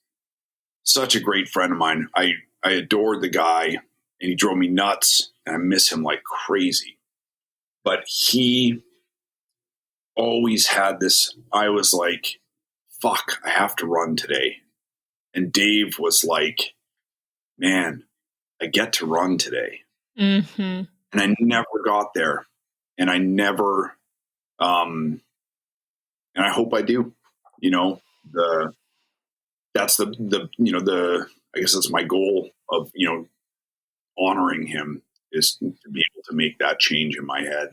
such a great friend of mine. I adored the guy, and he drove me nuts, and I miss him like crazy. But he always had this, I was like, fuck, I have to run today. And Dave was like, man, I get to run today. Mm-hmm. And I never got there. And I never, and I hope I do, that's the I guess that's my goal of, honoring him, is to be able to make that change in my head.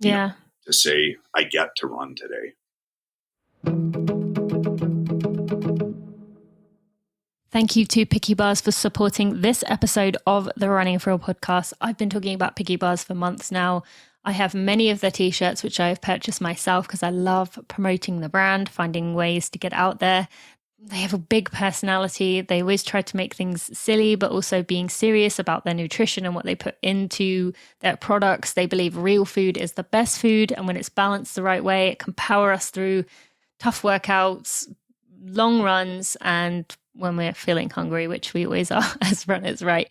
Yeah. To say, I get to run today. Thank you to Picky Bars for supporting this episode of the Running for Real podcast. I've been talking about Picky Bars for months now. I have many of their t-shirts, which I've purchased myself because I love promoting the brand, finding ways to get out there. They have a big personality. They always try to make things silly, but also being serious about their nutrition and what they put into their products. They believe real food is the best food, and when it's balanced the right way, it can power us through tough workouts, long runs, and when we're feeling hungry, which we always are as runners, right?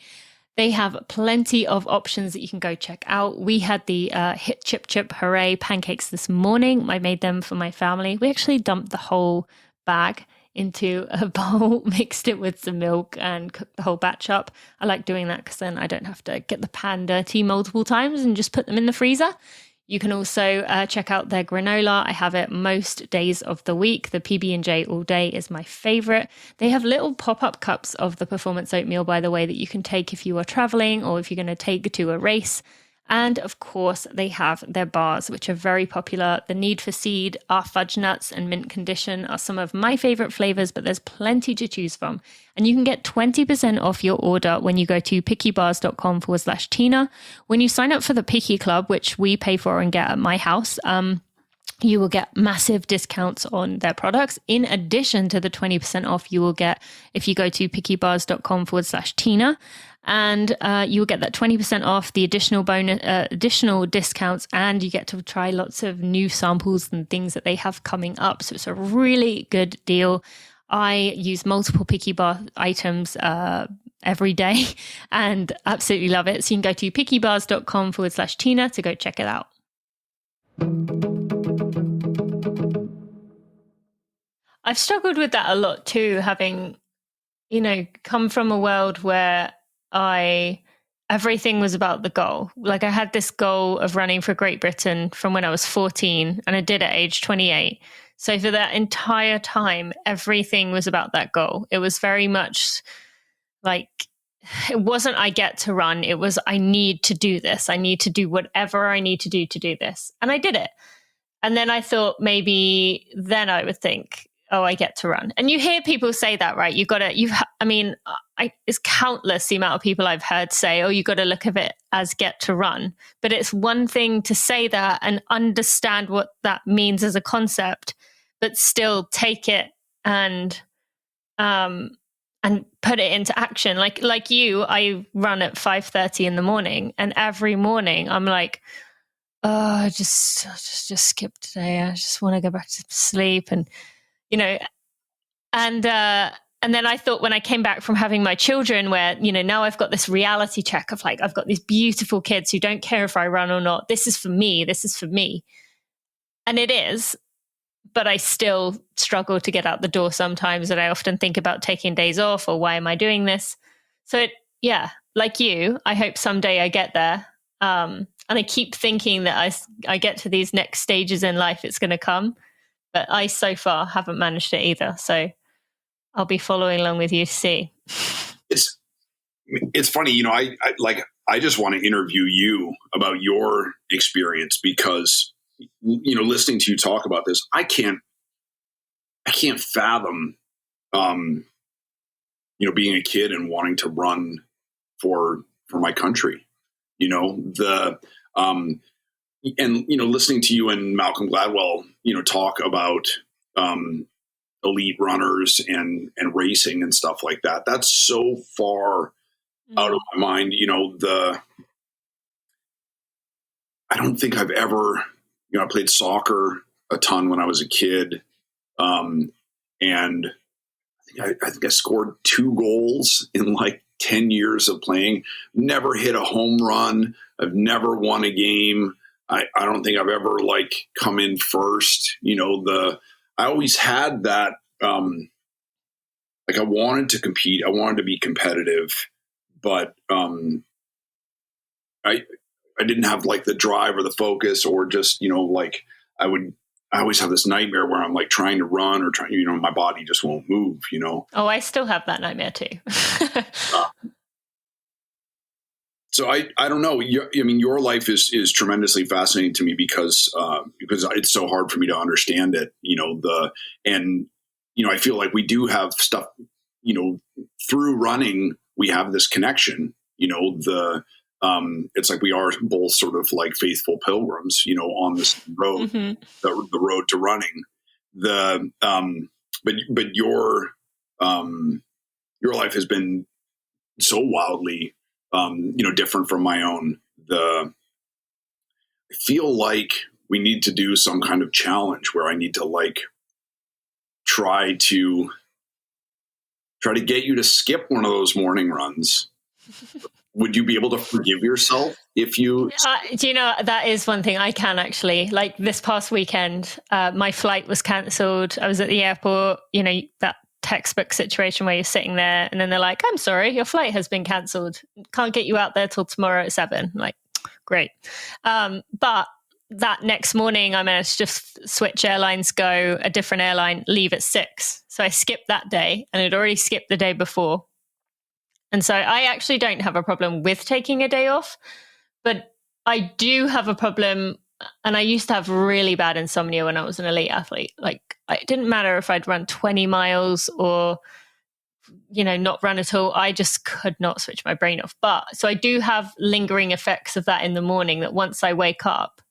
They have plenty of options that you can go check out. We had the Hit Chip Chip Hooray pancakes this morning. I made them for my family. We actually dumped the whole bag into a bowl, mixed it with some milk, and cooked the whole batch up. I like doing that because then I don't have to get the pan dirty multiple times and just put them in the freezer. You can also check out their granola. I have it most days of the week. The PB&J all day is my favorite. They have little pop-up cups of the performance oatmeal, by the way, that you can take if you are traveling or if you're going to take to a race. And of course, they have their bars, which are very popular. The Need for Seed, our fudge nuts, and mint condition are some of my favorite flavors, but there's plenty to choose from. And you can get 20% off your order when you go to pickybars.com/Tina. When you sign up for the Picky Club, which we pay for and get at my house, you will get massive discounts on their products. In addition to the 20% off you will get if you go to pickybars.com/Tina. And you will get that 20% off, the additional bonus, additional discounts, and you get to try lots of new samples and things that they have coming up. So it's a really good deal. I use multiple Picky Bar items every day and absolutely love it. So you can go to pickybars.com/Tina to go check it out. I've struggled with that a lot too, having, come from a world where everything was about the goal. Like I had this goal of running for Great Britain from when I was 14 and I did at age 28. So for that entire time, everything was about that goal. It was very much like, it wasn't I get to run. It was I need to do this. I need to do whatever I need to do this. And I did it. And then I thought maybe then I would think, oh, I get to run. And you hear people say that, right? It's countless the amount of people I've heard say, oh, you got to look at it as get to run. But it's one thing to say that and understand what that means as a concept, but still take it and put it into action. Like you, I run at 5:30 in the morning, and every morning I'm like, oh, I just skip today. I just want to go back to sleep. And, and then I thought when I came back from having my children where, now I've got this reality check of like, I've got these beautiful kids who don't care if I run or not. This is for me. This is for me. And it is, but I still struggle to get out the door sometimes. And I often think about taking days off or why am I doing this? So like you, I hope someday I get there. And I keep thinking that I get to these next stages in life, it's going to come. But I so far haven't managed it either. So I'll be following along with you to see. It's funny, I just want to interview you about your experience because, listening to you talk about this, I can't fathom, being a kid and wanting to run for my country, listening to you and Malcolm Gladwell, talk about, elite runners and racing and stuff like that. That's so far out of my mind. I don't think I've ever, I played soccer a ton when I was a kid. And I think I scored 2 goals in like 10 years of playing, never hit a home run. I've never won a game. I don't think I've ever like come in first. I always had that, I wanted to compete. I wanted to be competitive, but I didn't have like the drive or the focus or just, I always have this nightmare where I'm like trying to run or my body just won't move, Oh, I still have that nightmare too. So I don't know. Your life is tremendously fascinating to me because it's so hard for me to understand it. I feel like we do have stuff. Through running, we have this connection. It's like we are both sort of like faithful pilgrims. On this road, the road to running. But your life has been so wildly. Different from my own. I feel like we need to do some kind of challenge where I need to like try to get you to skip one of those morning runs. Would you be able to forgive yourself if you? Do you know, that is one thing I can actually. Like this past weekend, my flight was cancelled. I was at the airport. That textbook situation where you're sitting there and then they're like, I'm sorry, your flight has been cancelled. Can't get you out there till tomorrow at 7. Like, great. But that next morning I managed to just switch airlines, go a different airline, leave at 6. So I skipped that day and I'd already skipped the day before. And so I actually don't have a problem with taking a day off, but I do have a problem. And I used to have really bad insomnia when I was an elite athlete. Like it didn't matter if I'd run 20 miles or, not run at all. I just could not switch my brain off. So I do have lingering effects of that in the morning that once I wake up,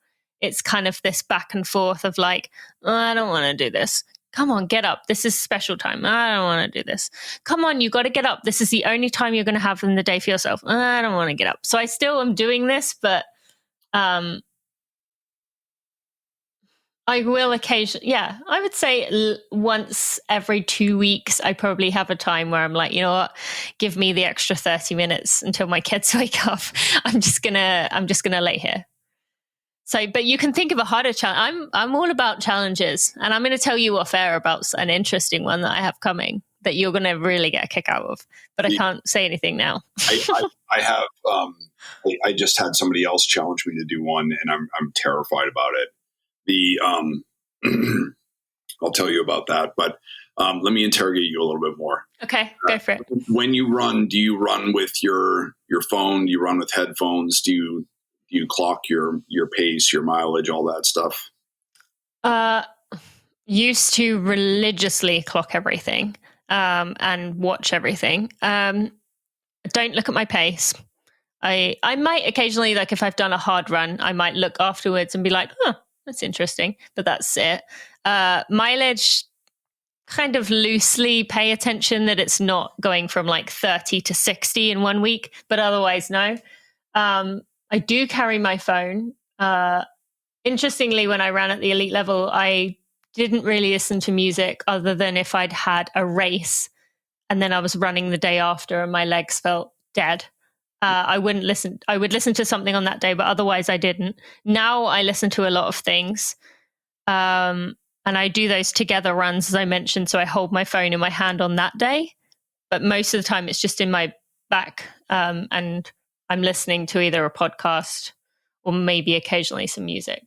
it's kind of this back and forth of like, oh, I don't want to do this. come on, get up. This is special time. I don't want to do this. Come on, you got to get up. This is the only time you're going to have in the day for yourself. I don't want to get up. So I still am doing this, but I will occasionally, I would say once every 2 weeks, I probably have a time where I'm like, you know what, give me the extra 30 minutes until my kids wake up. I'm just gonna lay here. So, but you can think of a harder challenge. I'm all about challenges, and I'm going to tell you off air about an interesting one that I have coming that you're going to really get a kick out of, but I can't say anything now. I have, I just had somebody else challenge me to do one, and I'm terrified about it. I'll tell you about that, but let me interrogate you a little bit more. Okay, go for it. When you run, do you run with your phone? Do you run with headphones? Do you clock your pace, your mileage, all that stuff? Used to religiously clock everything and watch everything. Don't look at my pace. I might occasionally, like if I've done a hard run, I might look afterwards and be like, that's interesting, but that's it. Mileage, kind of loosely pay attention that it's not going from like 30 to 60 in 1 week, but otherwise, no. I do carry my phone. Interestingly, when I ran at the elite level, I didn't really listen to music other than if I'd had a race and then I was running the day after and my legs felt dead. I wouldn't listen. I would listen to something on that day, but otherwise I didn't. Now I listen to a lot of things. And I do those together runs, as I mentioned. So I hold my phone in my hand on that day, but most of the time it's just in my back. And I'm listening to either a podcast or maybe occasionally some music.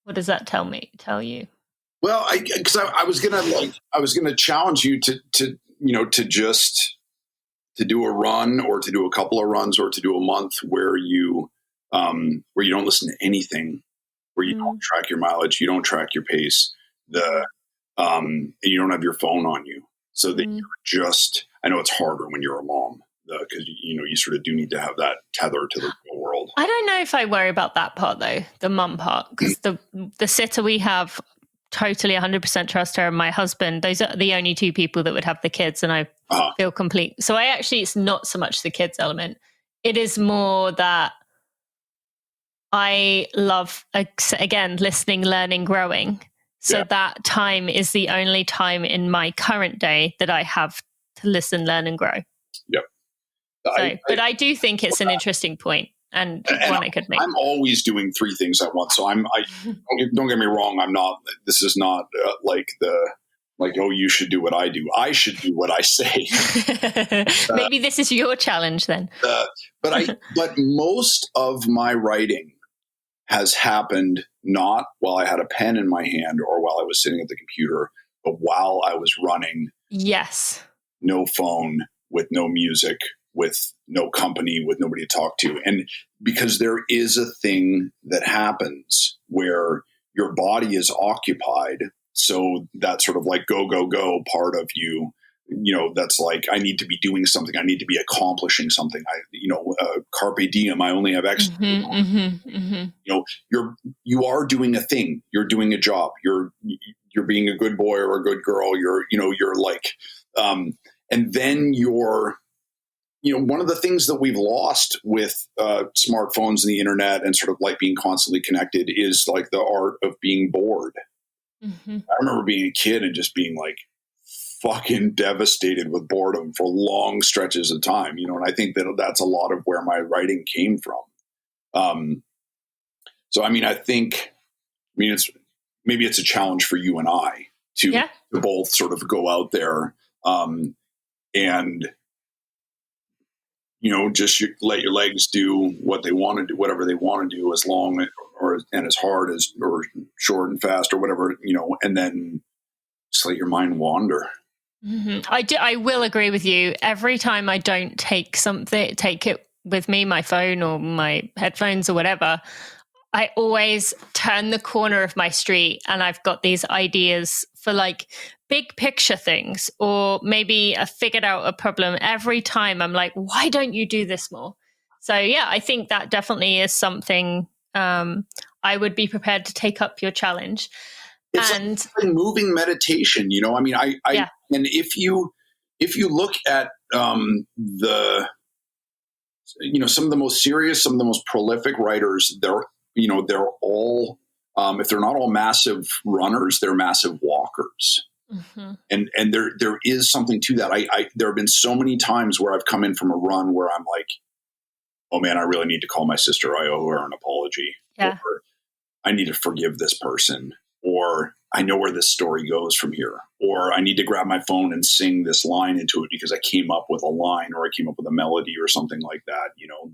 What does that tell you? Well, because I was gonna challenge you to just to do a run or to do a couple of runs or to do a month where you don't listen to anything, where you don't track your mileage, you don't track your pace, you don't have your phone on you, so that you're just. I know it's harder when you're a mom because you sort of do need to have that tether to the real world. I don't know if I worry about that part though, the mum part, because the sitter we have. Totally 100% trust her and my husband. Those are the only two people that would have the kids, and I feel complete. So it's not so much the kids element. It is more that I love, again, listening, learning, growing. So that time is the only time in my current day that I have to listen, learn, and grow. Yep. But I do think it's an interesting point. And one I could make. I'm always doing three things at once. So don't get me wrong. I'm not. This is not oh, you should do what I do. I should do what I say. Maybe this is your challenge then. But most of my writing has happened not while I had a pen in my hand or while I was sitting at the computer, but while I was running. Yes. No phone, with no music, with no company, with nobody to talk to. And because there is a thing that happens where your body is occupied. So that sort of like go, go, go part of you, that's like, I need to be doing something. I need to be accomplishing something. Carpe diem. I only have X. You are doing a thing. You're doing a job. You're being a good boy or a good girl. You're like, and then you're, one of the things that we've lost with smartphones and the internet and sort of like being constantly connected is like the art of being bored. Mm-hmm. I remember being a kid and just being like fucking devastated with boredom for long stretches of time, and I think that's a lot of where my writing came from. So, maybe it's a challenge for you and I to both sort of go out there and just let your legs do what they want to do, whatever they want to do, as long and as hard as or short and fast or whatever, and then just let your mind wander. Mm-hmm. I will agree with you. Every time I don't take it with me, my phone or my headphones or whatever, I always turn the corner of my street and I've got these ideas for like big picture things, or maybe I figured out a problem. Every time I'm like, why don't you do this more? So I think that definitely is something I would be prepared to take up your challenge. It's like moving meditation, you know. I mean, I and if you look at the, you know, some of the most serious, some of the most prolific writers, they're all, if they're not all massive runners, they're massive walkers. Mm-hmm. And there is something to that. There have been so many times where I've come in from a run where I'm like, oh man, I really need to call my sister. I owe her an apology. Yeah. Or I need to forgive this person. Or I know where this story goes from here. Or I need to grab my phone and sing this line into it because I came up with a line or I came up with a melody or something like that. You know,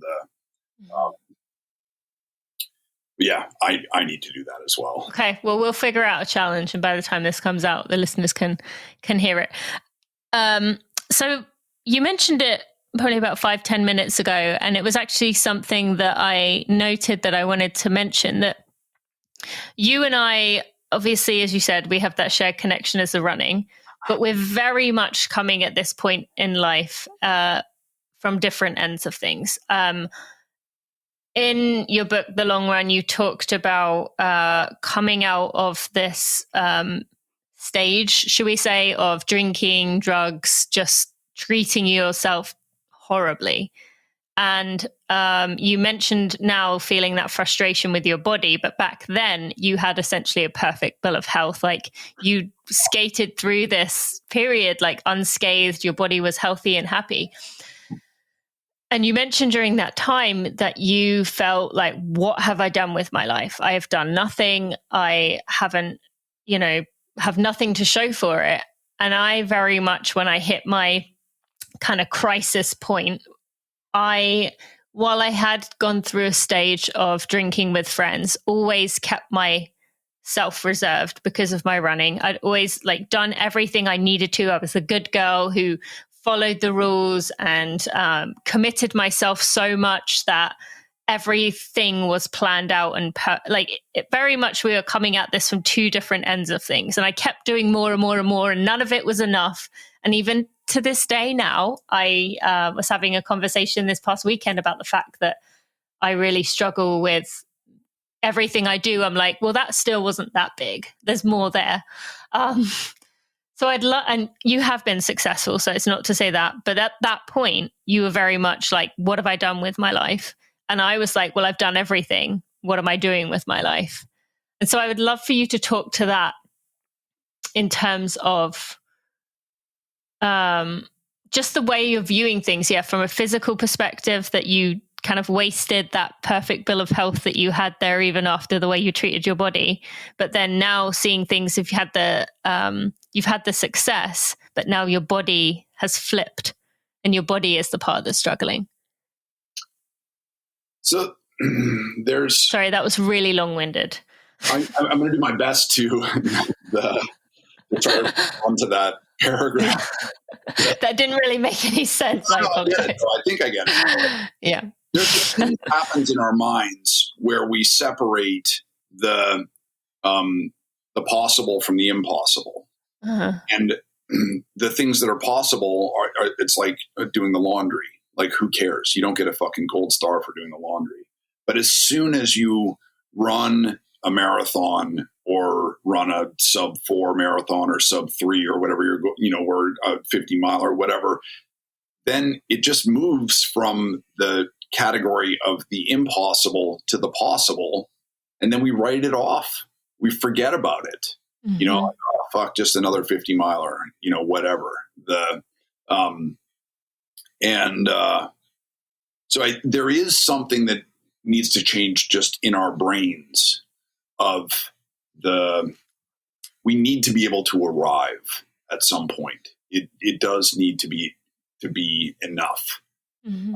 I need to do that as well. Okay. Well, we'll figure out a challenge. And by the time this comes out, the listeners can hear it. So you mentioned it probably about 5-10 minutes ago, and it was actually something that I noted that I wanted to mention, that you and I, obviously, as you said, we have that shared connection as the running, but we're very much coming at this point in life from different ends of things. In your book, The Long Run, you talked about coming out of this stage, should we say, of drinking, drugs, just treating yourself horribly. And you mentioned now feeling that frustration with your body, but back then you had essentially a perfect bill of health. Like, you skated through this period like unscathed. Your body was healthy and happy. And you mentioned during that time that you felt like, what have I done with my life? I have done nothing. I haven't, have nothing to show for it. And I very much, when I hit my kind of crisis point, while I had gone through a stage of drinking with friends, always kept myself reserved because of my running. I'd always done everything I needed to. I was a good girl who followed the rules and committed myself so much that everything was planned out and very much we were coming at this from two different ends of things. And I kept doing more and more and more, and none of it was enough. And even to this day now, I was having a conversation this past weekend about the fact that I really struggle with everything I do. I'm like, well, that still wasn't that big. There's more there. So I'd love, and you have been successful, so it's not to say that, but at that point, you were very much like, what have I done with my life? And I was like, well, I've done everything. What am I doing with my life? And so I would love for you to talk to that in terms of just the way you're viewing things. Yeah, from a physical perspective, that you kind of wasted that perfect bill of health that you had there, even after the way you treated your body. But then now seeing things, if you had you've had the success, but now your body has flipped and your body is the part that's struggling. So sorry, that was really long-winded. I'm going to do my best to try to respond to that paragraph. That didn't really make any sense. I think I get it. Yeah. There's a thing that happens in our minds where we separate the possible from the impossible. Uh-huh. And the things that are possible are it's like doing the laundry. Like, who cares? You don't get a fucking gold star for doing the laundry. But as soon as you run a marathon or run a sub-4 marathon or sub-3 or whatever or a 50 mile or whatever, then it just moves from the category of the impossible to the possible. And then we write it off. We forget about it. Mm-hmm. Oh, fuck, just another 50 miler, whatever. So there is something that needs to change just in our brains we need to be able to arrive at some point. It does need to be enough. Mm-hmm.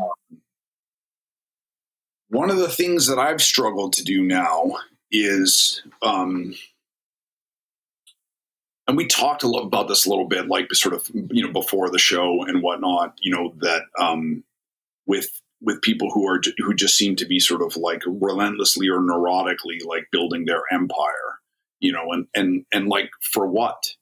One of the things that I've struggled to do now is, and we talked about this a little bit, like sort of, before the show and whatnot, that with people who just seem to be sort of like relentlessly or neurotically like building their empire, and like, for what,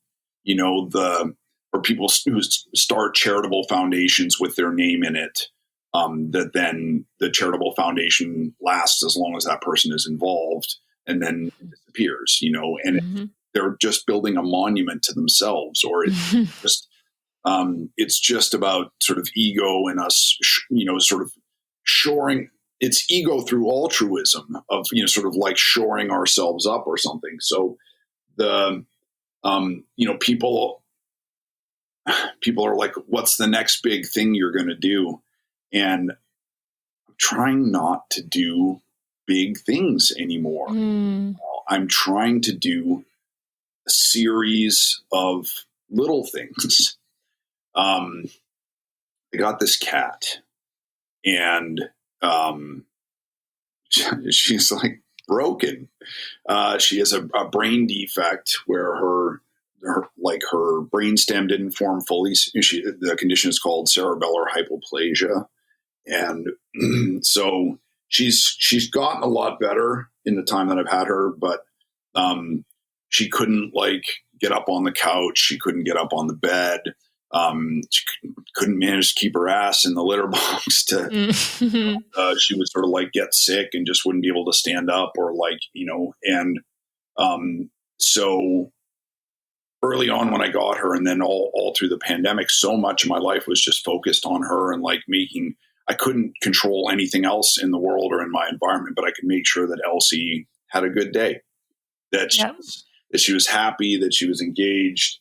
or people who start charitable foundations with their name in it, that then the charitable foundation lasts as long as that person is involved and then disappears, and mm-hmm. they're just building a monument to themselves, or it's just about sort of ego and us, sort of shoring it's ego through altruism of, sort of like shoring ourselves up or something. So the, people are like, what's the next big thing you're going to do? And I'm trying not to do big things anymore. I'm trying to do a series of little things. I got this cat, and she's like broken. She has a brain defect where her brainstem didn't form fully. The condition is called cerebellar hypoplasia, and so she's gotten a lot better in the time that I've had her, but she couldn't get up on the couch. She couldn't get up on the bed. She couldn't manage to keep her ass in the litter box. She would sort of get sick and just wouldn't be able to stand up, or so early on when I got her, and then all through the pandemic, so much of my life was just focused on her and I couldn't control anything else in the world or in my environment, but I could make sure that Elsie had a good day, that she was happy, that she was engaged,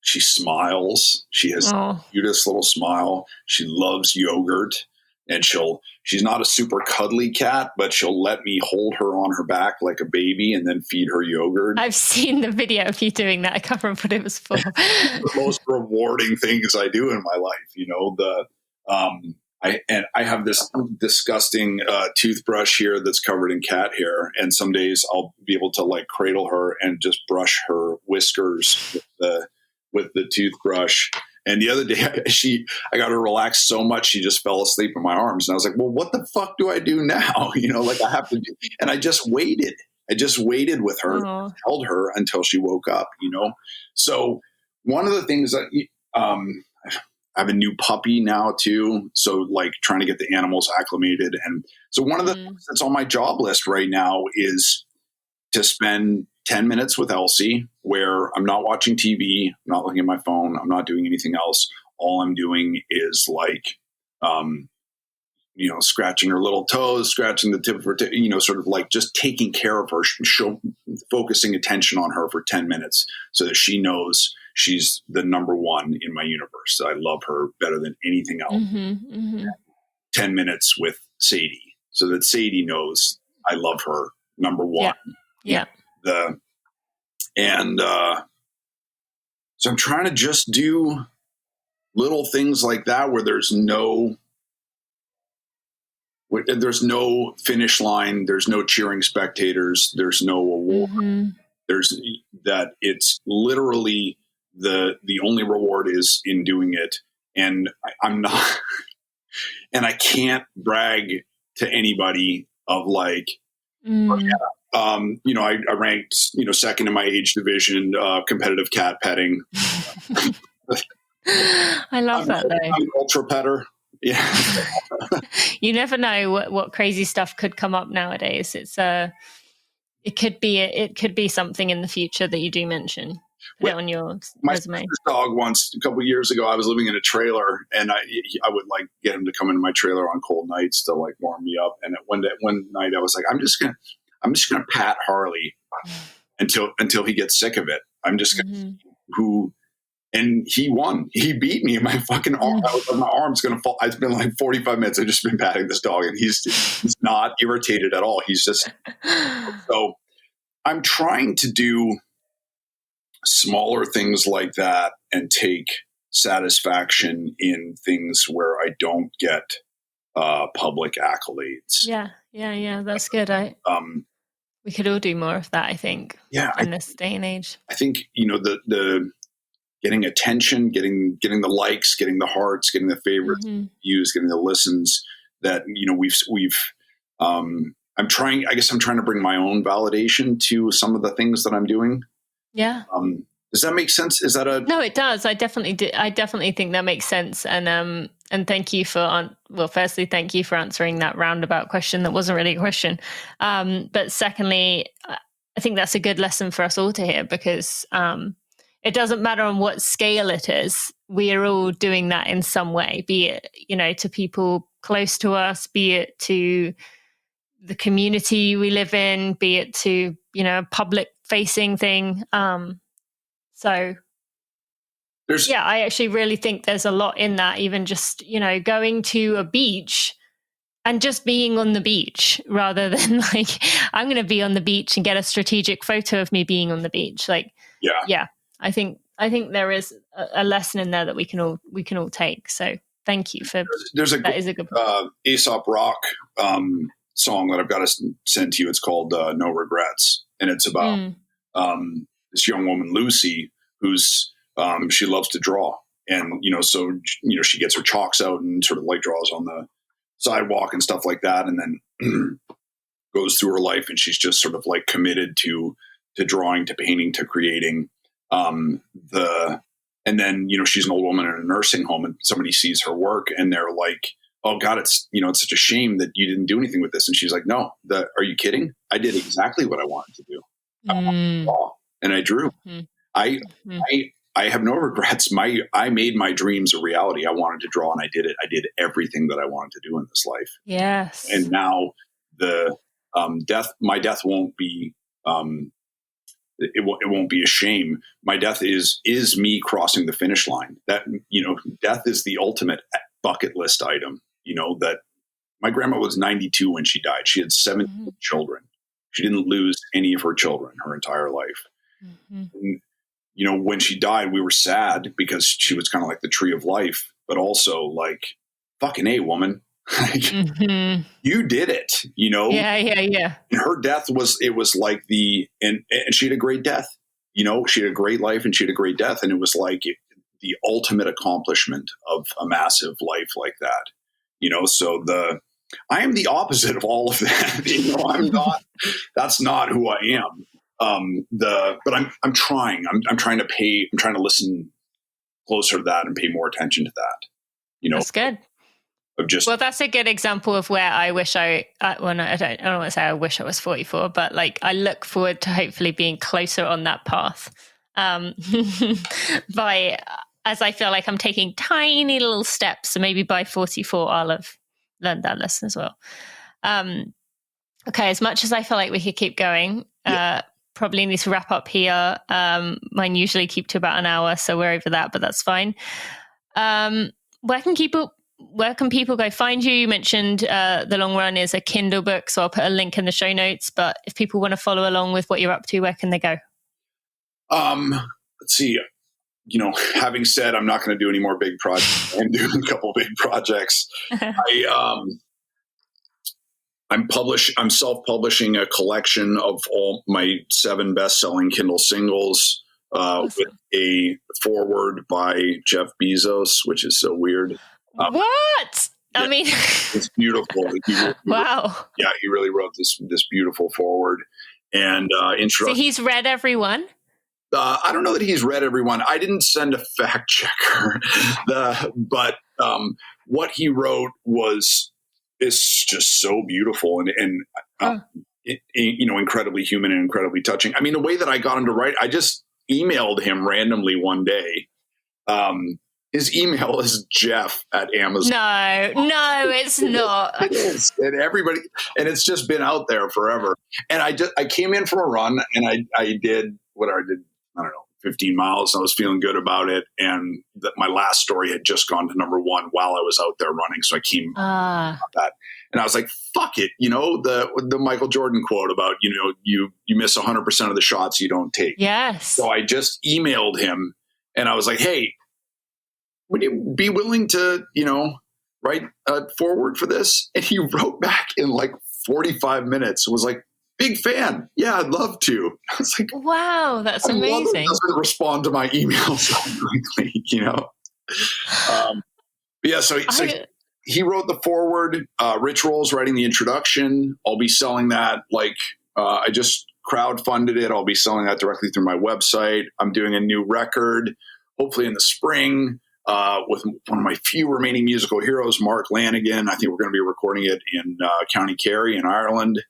she smiles. She has the cutest little smile. She loves yogurt, and she's not a super cuddly cat, but she'll let me hold her on her back like a baby and then feed her yogurt. I've seen the video of you doing that. I can't remember what it was for. The most rewarding things I do in my life, I have this disgusting toothbrush here that's covered in cat hair, and some days I'll be able to cradle her and just brush her whiskers with the toothbrush. And the other day, I got her relaxed so much she just fell asleep in my arms, and I was like, "Well, what the fuck do I do now?" I have to do. And I just waited. With her, held her until she woke up. So one of the things that I have a new puppy now too. So trying to get the animals acclimated. And so one of the things that's on my job list right now is to spend 10 minutes with Elsie, where I'm not watching TV, I'm not looking at my phone, I'm not doing anything else. All I'm doing is scratching her little toes, scratching the tip of her, sort of just taking care of her, focusing attention on her for 10 minutes so that she knows she's the number one in my universe. I love her better than anything else. 10 minutes with Sadie so that Sadie knows I love her number one. Yeah. So I'm trying to just do little things like that where there's no finish line. There's no cheering spectators. There's no award. It's literally the only reward is in doing it. And I'm not, and I can't brag to anybody of I ranked, second in my age division, competitive cat petting. I love that though. I'm an ultra petter. Yeah. You never know what crazy stuff could come up nowadays. It could be something in the future that you do mention. Put it on your resume. My dog once, a couple of years ago, I was living in a trailer, and I would get him to come into my trailer on cold nights to warm me up. And one night I was like, I'm just gonna pat Harley until he gets sick of it. I'm just gonna and he won. He beat me, and my fucking arm. My arm's gonna fall. It's been 45 minutes. I've just been patting this dog, and he's not irritated at all. He's just so. I'm trying to do smaller things like that and take satisfaction in things where I don't get public accolades. Yeah. That's good. We could all do more of that, I think. In this day and age. I think the getting attention, getting the likes, getting the hearts, getting the favorites, views, getting the listens. That we've. I'm trying to bring my own validation to some of the things that I'm doing. Yeah. Does that make sense? Is that No, it does. I definitely do. I definitely think that makes sense. And And thank you for, firstly, thank you for answering that roundabout question that wasn't really a question. But secondly, I think that's a good lesson for us all to hear, because it doesn't matter on what scale it is. We are all doing that in some way, be it, to people close to us, be it to the community we live in, be it to, a public facing thing. So I actually really think there's a lot in that, even just, going to a beach and just being on the beach rather than like, I'm going to be on the beach and get a strategic photo of me being on the beach. Like, I think there is a lesson in there that we can all take. So thank you for, that is a good Aesop Rock song that I've got to send to you. It's called No Regrets. And it's about this young woman, Lucy, who's, she loves to draw. And, so, she gets her chalks out and sort of like draws on the sidewalk and stuff like that. And then goes through her life, and she's just sort of like committed to drawing, to painting, to creating. And then, she's an old woman in a nursing home, and somebody sees her work and they're like, oh God, it's such a shame that you didn't do anything with this. And she's like, no, are you kidding? I did exactly what I wanted to do. I wanted to draw, and I drew. I have no regrets. I made my dreams a reality. I wanted to draw, and I did it. I did everything that I wanted to do in this life. Yes. And now my death won't be, it won't be a shame. My death is me crossing the finish line. That, death is the ultimate bucket list item. That my grandma was 92 when she died. She had 17 children. She didn't lose any of her children her entire life. And, when she died, we were sad because she was kind of like the tree of life, but also like, fucking A, woman. You did it, Yeah. And her death was like and she had a great death. She had a great life and she had a great death. And it was like the ultimate accomplishment of a massive life like that. So I am the opposite of all of that. I'm not, that's not who I am. But I'm trying, I'm trying to listen closer to that and pay more attention to that. That's good. Well, that's a good example of where I wish I don't want to say I wish I was 44, but like I look forward to hopefully being closer on that path. As I feel like I'm taking tiny little steps. So maybe by 44, I'll have learned that lesson as well. Okay. As much as I feel like we could keep going, probably need to wrap up here. Mine usually keep to about an hour, so we're over that, but that's fine. Where can people go find you? You mentioned The Long Run is a Kindle book, so I'll put a link in the show notes. But if people want to follow along with what you're up to, where can they go? Let's see. Having said I'm not going to do any more big projects, I'm doing a couple big projects. I'm self-publishing a collection of all my 7 best-selling Kindle singles. Awesome. With a foreword by Jeff Bezos, which is so weird. What? Yeah, I mean, it's beautiful. Wow. Yeah, he really wrote this beautiful foreword and introduction. So he's read everyone? I don't know that he's read everyone. I didn't send a fact checker, but what he wrote is just so beautiful and incredibly human and incredibly touching. I mean, the way that I got him to write, I just emailed him randomly one day. His email is Jeff@Amazon. No, it's not. It is. And everybody, and it's just been out there forever. And I came in from a run and I did what I did, I don't know, 15 miles. And I was feeling good about it. And my last story had just gone to number 1 while I was out there running. So I came about that. And I was like, fuck it. The Michael Jordan quote about, you miss 100% of the shots you don't take. Yes. So I just emailed him and I was like, hey, would you be willing to, write a foreword for this? And he wrote back in like 45 minutes. Was like, big fan. Yeah, I'd love to. I was like, wow, that's amazing. He doesn't respond to my emails so quickly, So he wrote the foreword. Rich Roll's writing the introduction. I'll be selling that. I just crowdfunded it. I'll be selling that directly through my website. I'm doing a new record, hopefully in the spring. with one of my few remaining musical heroes, Mark Lanigan. I think we're going to be recording it in County Kerry in Ireland.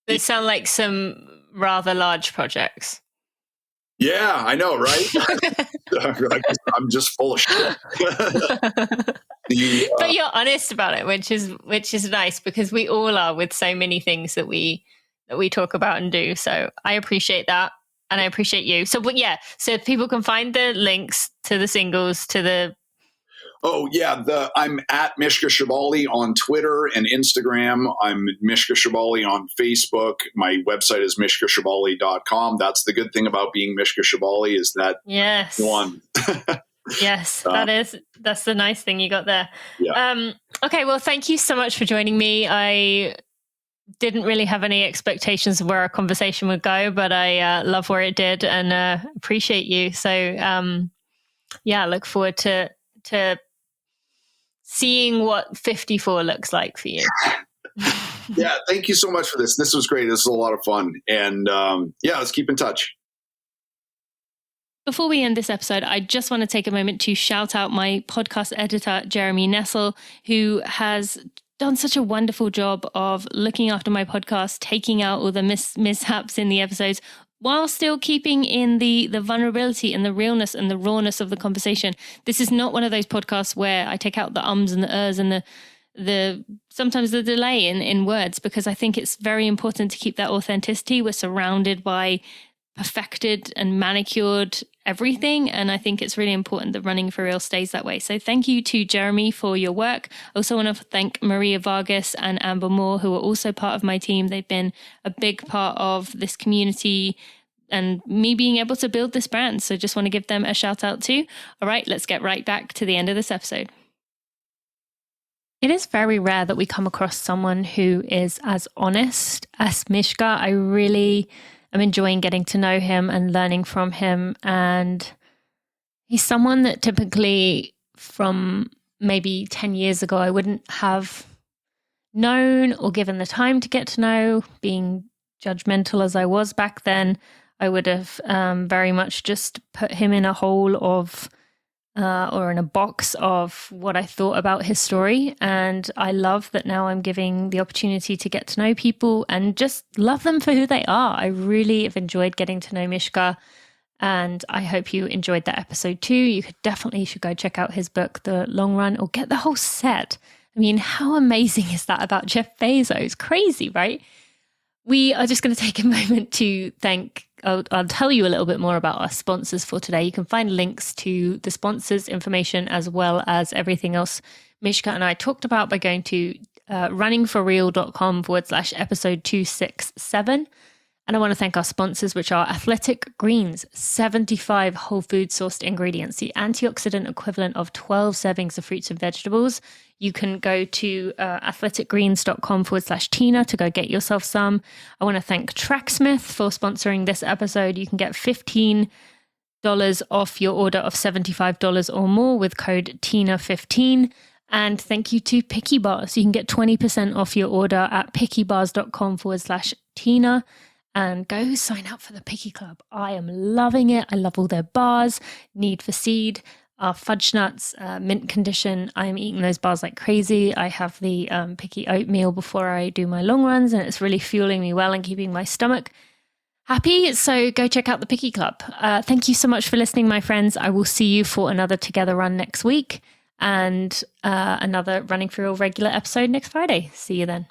They sound like some rather large projects. Yeah, I know, right? I'm just full of shit. But you're honest about it, which is nice, because we all are with so many things that we talk about and do. So I appreciate that, and I appreciate you. So, but yeah, so people can find the links to the singles, to the. Oh yeah, I'm at Mishka Shubaly on Twitter and Instagram. I'm Mishka Shubaly on Facebook. My website is mishkashubaly.com. That's the good thing about being Mishka Shubaly, is that yes one. Yes, that's the nice thing you got there. Yeah. Okay, well, thank you so much for joining me. I didn't really have any expectations of where our conversation would go, but I love where it did, and appreciate you. So yeah, I look forward to seeing what 54 looks like for you. Yeah, thank you so much for this. This was great. This was a lot of fun. And yeah, let's keep in touch. Before we end this episode, I just want to take a moment to shout out my podcast editor, Jeremy Nessel, who has done such a wonderful job of looking after my podcast, taking out all the mishaps in the episodes, while still keeping in the vulnerability and the realness and the rawness of the conversation. This is not one of those podcasts where I take out the ums and the ers and the sometimes the delay in words, because I think it's very important to keep that authenticity. We're surrounded by perfected and manicured everything, and I think it's really important that Running for Real stays that way. So thank you to Jeremy for your work. I also want to thank Maria Vargas and Amber Moore, who are also part of my team. They've been a big part of this community and me being able to build this brand. So just want to give them a shout out too. All right, let's get right back to the end of this episode. It is very rare that we come across someone who is as honest as Mishka. I really am enjoying getting to know him and learning from him. And he's someone that typically from maybe 10 years ago, I wouldn't have known or given the time to get to know. Being judgmental as I was back then, I would have very much just put him in a hole of or in a box of what I thought about his story. And I love that now I'm giving the opportunity to get to know people and just love them for who they are. I really have enjoyed getting to know Mishka, and I hope you enjoyed that episode too. You should go check out his book, The Long Run, or get the whole set. I mean, how amazing is that about Jeff Bezos? Crazy, right? We are just going to take a moment to thank, I'll tell you a little bit more about our sponsors for today. You can find links to the sponsors' information as well as everything else Mishka and I talked about by going to runningforreal.com/episode 267. And I want to thank our sponsors, which are Athletic Greens, 75 whole food sourced ingredients, the antioxidant equivalent of 12 servings of fruits and vegetables. You can go to athleticgreens.com/Tina to go get yourself some. I want to thank Tracksmith for sponsoring this episode. You can get $15 off your order of $75 or more with code TINA15. And thank you to Picky Bars. You can get 20% off your order at pickybars.com/Tina. And go sign up for the Picky Club. I am loving it. I love all their bars, Need for Seed, our fudge nuts, mint condition. I'm eating those bars like crazy. I have the Picky oatmeal before I do my long runs, and it's really fueling me well and keeping my stomach happy. So go check out the Picky Club. Thank you so much for listening, my friends. I will see you for another Together Run next week and another Running for Real regular episode next Friday. See you then.